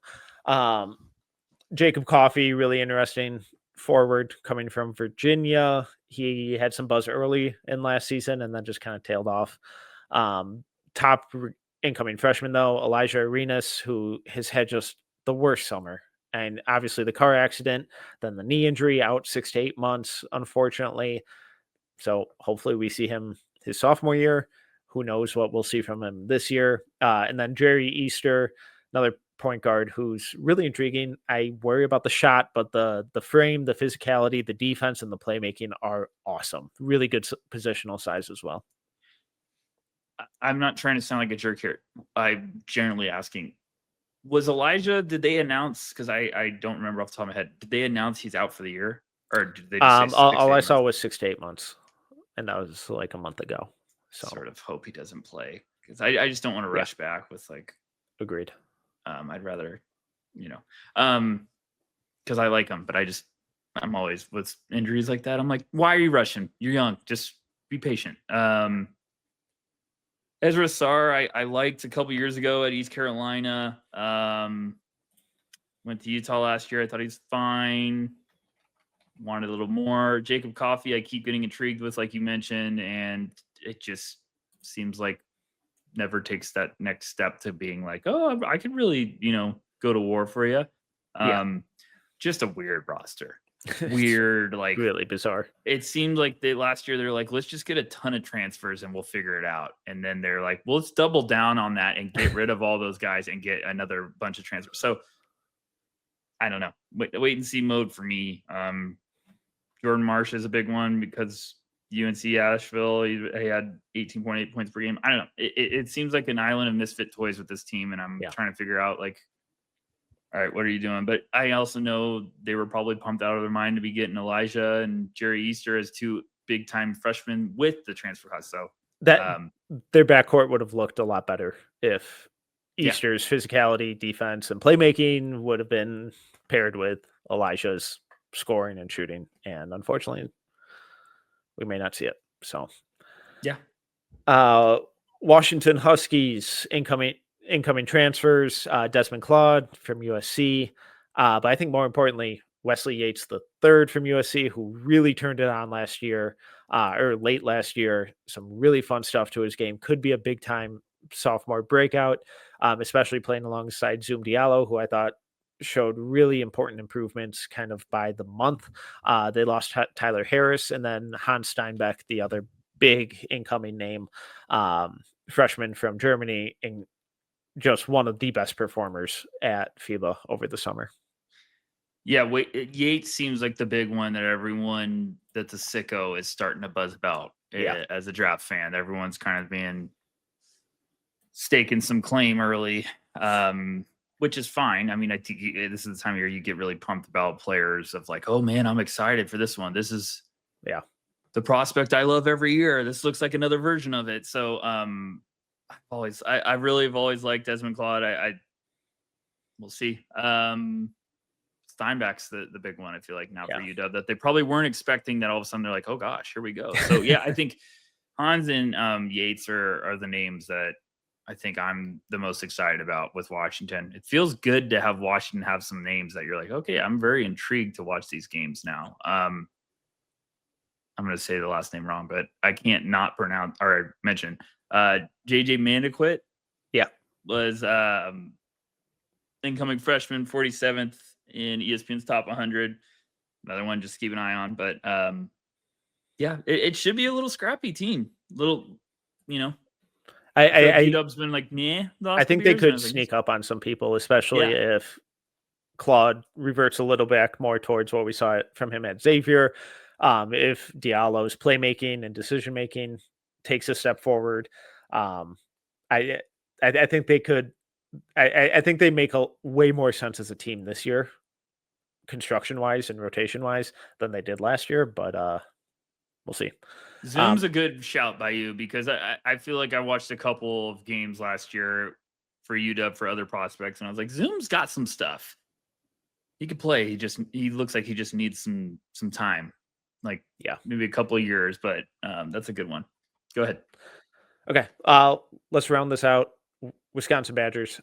Jacob Coffey, really interesting forward coming from Virginia. He had some buzz early in last season and then just kind of tailed off. Top incoming freshman, though, Elijah Arenas, who has had just the worst summer. And obviously the car accident, then the knee injury, out 6 to 8 months, unfortunately. So hopefully we see him his sophomore year. Who knows what we'll see from him this year. And then Jerry Easter, another point guard who's really intriguing. I worry about the shot, but the frame, the physicality, the defense, and the playmaking are awesome. Really good positional size as well. I'm not trying to sound like a jerk here. I'm generally asking, was Elijah, did they announce, because I don't remember off the top of my head, did they announce he's out for the year? Or did they just say all I saw was 6 to 8 months, and that was like a month ago. So sort of hope he doesn't play, because I just don't want to rush back with like. Agreed. I'd rather, because I like him, but I'm always with injuries like that. I'm like, why are you rushing? You're young. Just be patient. Ezra Sarr, I liked a couple years ago at East Carolina. Went to Utah last year. I thought he's fine. Wanted a little more. Jacob Coffey, I keep getting intrigued with, like you mentioned, and it just seems like never takes that next step to being like, oh, I could really, go to war for you. Just a weird roster. Weird, like really bizarre. It seemed like last year they're like, let's just get a ton of transfers and we'll figure it out. And then they're like, well, let's double down on that and get rid of all those guys and get another bunch of transfers. So I don't know. Wait and see mode for me. Jordan Marsh is a big one because UNC Asheville, he had 18.8 points per game. I don't know. It seems like an island of misfit toys with this team, and I'm trying to figure out, like, all right, what are you doing? But I also know they were probably pumped out of their mind to be getting Elijah and Jerry Easter as two big-time freshmen with the transfer class. So that their backcourt would have looked a lot better if Easter's physicality, defense, and playmaking would have been paired with Elijah's scoring and shooting. And unfortunately, we may not see it. So, Washington Huskies incoming transfers, Desmond Claude from USC. But I think more importantly, Wesley Yates the third from USC, who really turned it on last year, or late last year. Some really fun stuff to his game. Could be a big time sophomore breakout, especially playing alongside Zoom Diallo, who I thought showed really important improvements kind of by the month. They lost Tyler Harris and then Hans Steinbeck, the other big incoming name, freshman from Germany, and just one of the best performers at FIBA over the summer. Yeah, Yates seems like the big one that everyone that's a sicko is starting to buzz about. Yeah. As a draft fan. Everyone's kind of being staking some claim early, which is fine. I mean, I think this is the time of year you get really pumped about players of like, oh man, I'm excited for this one. This is the prospect I love every year. This looks like another version of it. So I really have always liked Desmond Claude. We'll see. Steinbeck's the big one, I feel like, now for UW, that they probably weren't expecting, that all of a sudden they're like, oh gosh, here we go. So yeah, I think Hans and Yates are the names that I think I'm the most excited about with Washington. It feels good to have Washington have some names that you're like, okay, I'm very intrigued to watch these games now. I'm going to say the last name wrong, but I can't not pronounce or mention JJ Mandaquit. Yeah. Was incoming freshman, 47th in ESPN's top 100. Another one just keep an eye on. But yeah, it should be a little scrappy team. Little, UW's been like, meh. I think they could sneak up on some people, especially if Claude reverts a little back more towards what we saw from him at Xavier. If Diallo's playmaking and decision making takes a step forward, I think they could. I think they make a way more sense as a team this year, construction wise and rotation wise, than they did last year. But we'll see. Zoom's a good shout by you, because I feel like I watched a couple of games last year for UW for other prospects, and I was like, Zoom's got some stuff. He could play. He looks like he just needs some time, like maybe a couple of years. But that's a good one. Go ahead. Okay, let's round this out. Wisconsin Badgers.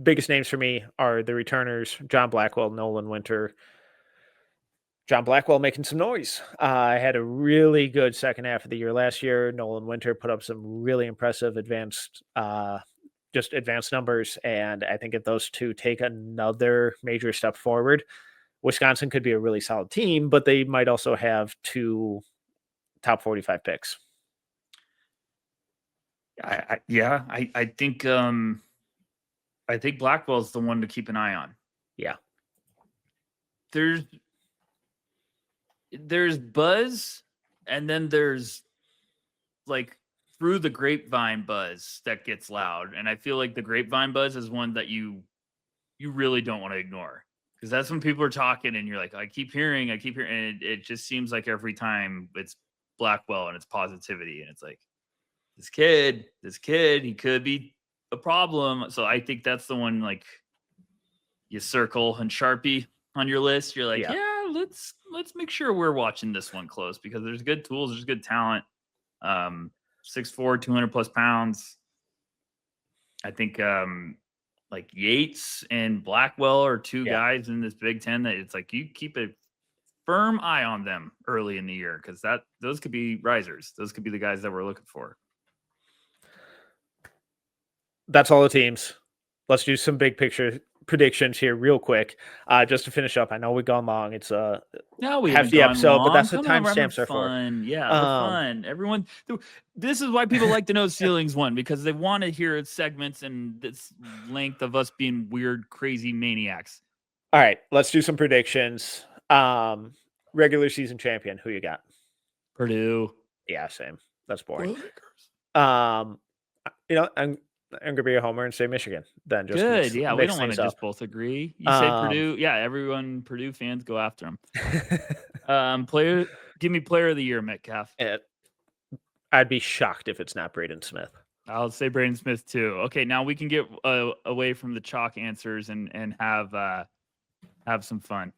Biggest names for me are the returners: John Blackwell, Nolan Winter. John Blackwell making some noise. Had a really good second half of the year last year. Nolan Winter put up some really impressive advanced numbers. And I think if those two take another major step forward, Wisconsin could be a really solid team, but they might also have 2 top 45 picks. I think Blackwell's the one to keep an eye on. Yeah. There's buzz, and then there's like through the grapevine buzz that gets loud. And I feel like the grapevine buzz is one that you really don't want to ignore, because that's when people are talking and you're like, I keep hearing, and it just seems like every time it's Blackwell and it's positivity, and it's like, this kid, he could be a problem. So I think that's the one, like, you circle and Sharpie on your list. You're like, let's make sure we're watching this one close, because there's good tools, there's good talent. 6'4", 200 plus pounds. I think like Yates and Blackwell are two guys in this Big Ten that it's like you keep a firm eye on them early in the year, because those could be risers. Those could be the guys that we're looking for. That's all the teams. Let's do some big picture predictions here real quick. Just to finish up, I know we've gone long. It's a hefty episode, but that's what timestamps are for. Yeah, we're fun. Everyone, this is why people like to know ceilings one, because they want to hear segments and this length of us being weird, crazy maniacs. All right, let's do some predictions. Regular season champion, who you got? Purdue. Yeah, same. That's boring. I'm gonna be a homer and say Michigan. Then just good. Yeah, we don't want to just both agree. You say Purdue. Yeah, everyone Purdue fans go after them. Give me player of the year, Metcalf. I'd be shocked if it's not Braden Smith. I'll say Braden Smith too. Okay, now we can get away from the chalk answers and have some fun.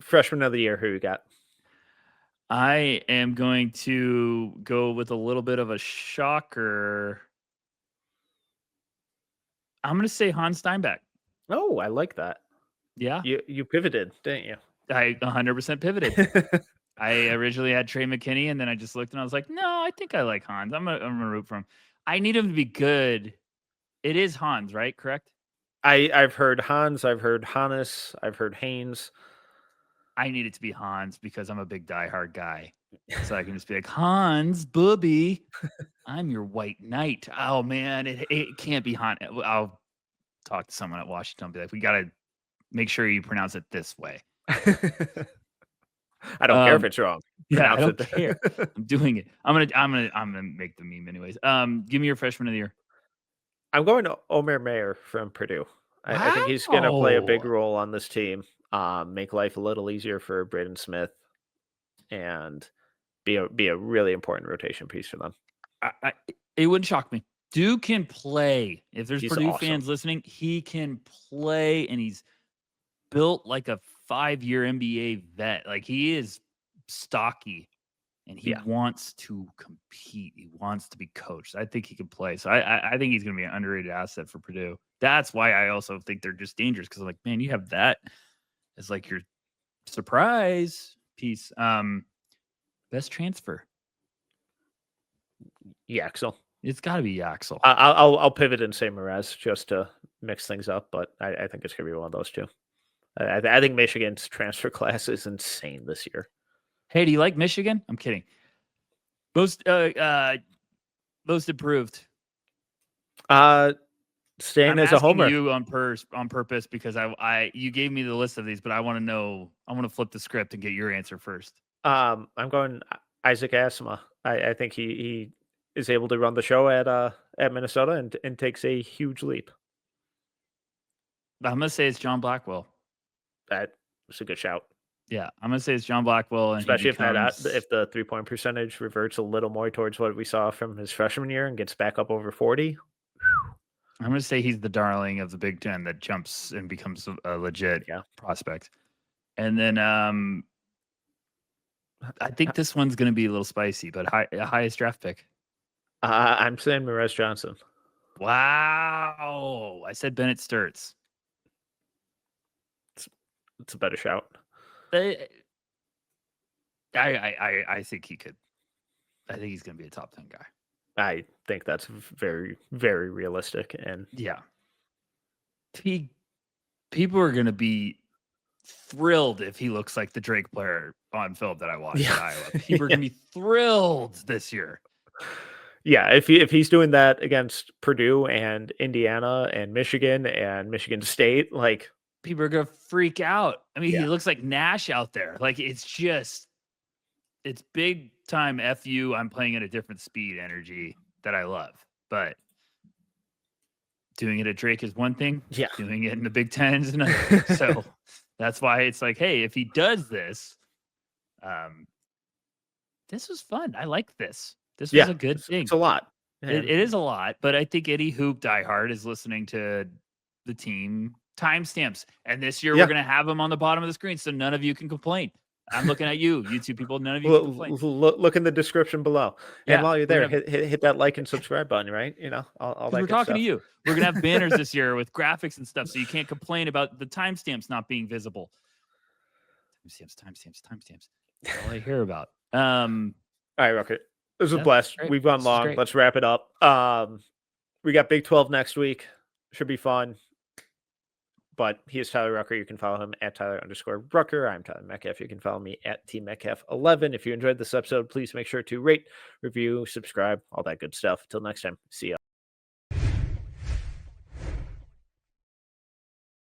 Freshman of the year, who you got? I am going to go with a little bit of a shocker. I'm going to say Hans Steinbeck. Oh, I like that. Yeah. You pivoted, didn't you? I 100% pivoted. I originally had Trey McKinney, and then I just looked and I was like, no, I think I like Hans. I'm gonna root for him. I need him to be good. It is Hans, right? Correct? I've heard Hans, I've heard Hannes, I've heard Haynes. I need it to be Hans because I'm a big diehard guy. So I can just be like, Hans, booby, I'm your white knight. Oh man, it can't be Hans. I'll talk to someone at Washington, be like, we gotta make sure you pronounce it this way. I don't care if it's wrong. Yeah, I don't care. I'm doing it. I'm gonna make the meme anyways. Give me your freshman of the year. I'm going to Omer Mayer from Purdue. I think he's going to play a big role on this team, make life a little easier for Braden Smith, and be a really important rotation piece for them. It wouldn't shock me. Dude can play. If there's Purdue awesome. fans listening, he can play, and he's built like a 5-year NBA vet. Like he is stocky, and he wants to compete. He wants to be coached. I think he can play. So I think he's going to be an underrated asset for Purdue. That's why I also think they're just dangerous because I'm like, man, you have that as like your surprise piece. Best transfer. Yaxel. It's got to be Yaxel. I'll pivot and say Mraz just to mix things up, but I think it's going to be one of those two. I think Michigan's transfer class is insane this year. Hey, do you like Michigan? I'm kidding. Most improved. Stan as a homer. You on purpose because you gave me the list of these, but I want to know. I want to flip the script and get your answer first. I'm going Isaac Asima. I think he is able to run the show at Minnesota and takes a huge leap. I'm gonna say it's John Blackwell. That was a good shout. Yeah, I'm gonna say it's John Blackwell, and especially if the 3-point percentage reverts a little more towards what we saw from his freshman year and gets back up over 40. I'm gonna say he's the darling of the Big Ten that jumps and becomes a legit prospect. And then I think this one's gonna be a little spicy, but highest draft pick. I'm saying Mraz Johnson. Wow, I said Bennett Sturts. It's a better shout. I think he could. I think he's going to be a top 10 guy. I think that's very, very realistic. And yeah, people are going to be thrilled if he looks like the Drake player on film that I watched at Iowa. People are going to be thrilled this year. Yeah, if he's doing that against Purdue and Indiana and Michigan State, like people are gonna freak out. I mean, he looks like Nash out there. Like it's big time FU. I'm playing at a different speed energy that I love, but doing it at Drake is one thing. Yeah, doing it in the Big Ten is another. So that's why it's like, hey, if he does this, this was fun. I like this. This was a good thing. It's a lot. It is a lot, but I think any hoop diehard is listening to the team timestamps. And this year we're going to have them on the bottom of the screen, so none of you can complain. I'm looking at you, YouTube people. None of you can complain. Look in the description below. And while you're there, hit that like and subscribe button, right? You know, all that. We're talking to you. We're going to have banners this year with graphics and stuff, so you can't complain about the timestamps not being visible. Timestamps. That's all I hear about. All right, Rucker. This was a blast. We've gone long. Let's wrap it up. We got Big 12 next week. Should be fun. But he is Tyler Rucker. You can follow him at Tyler_Rucker. I'm Tyler Metcalf. You can follow me at TMetcalf11. If you enjoyed this episode, please make sure to rate, review, subscribe, all that good stuff. Until next time, see ya.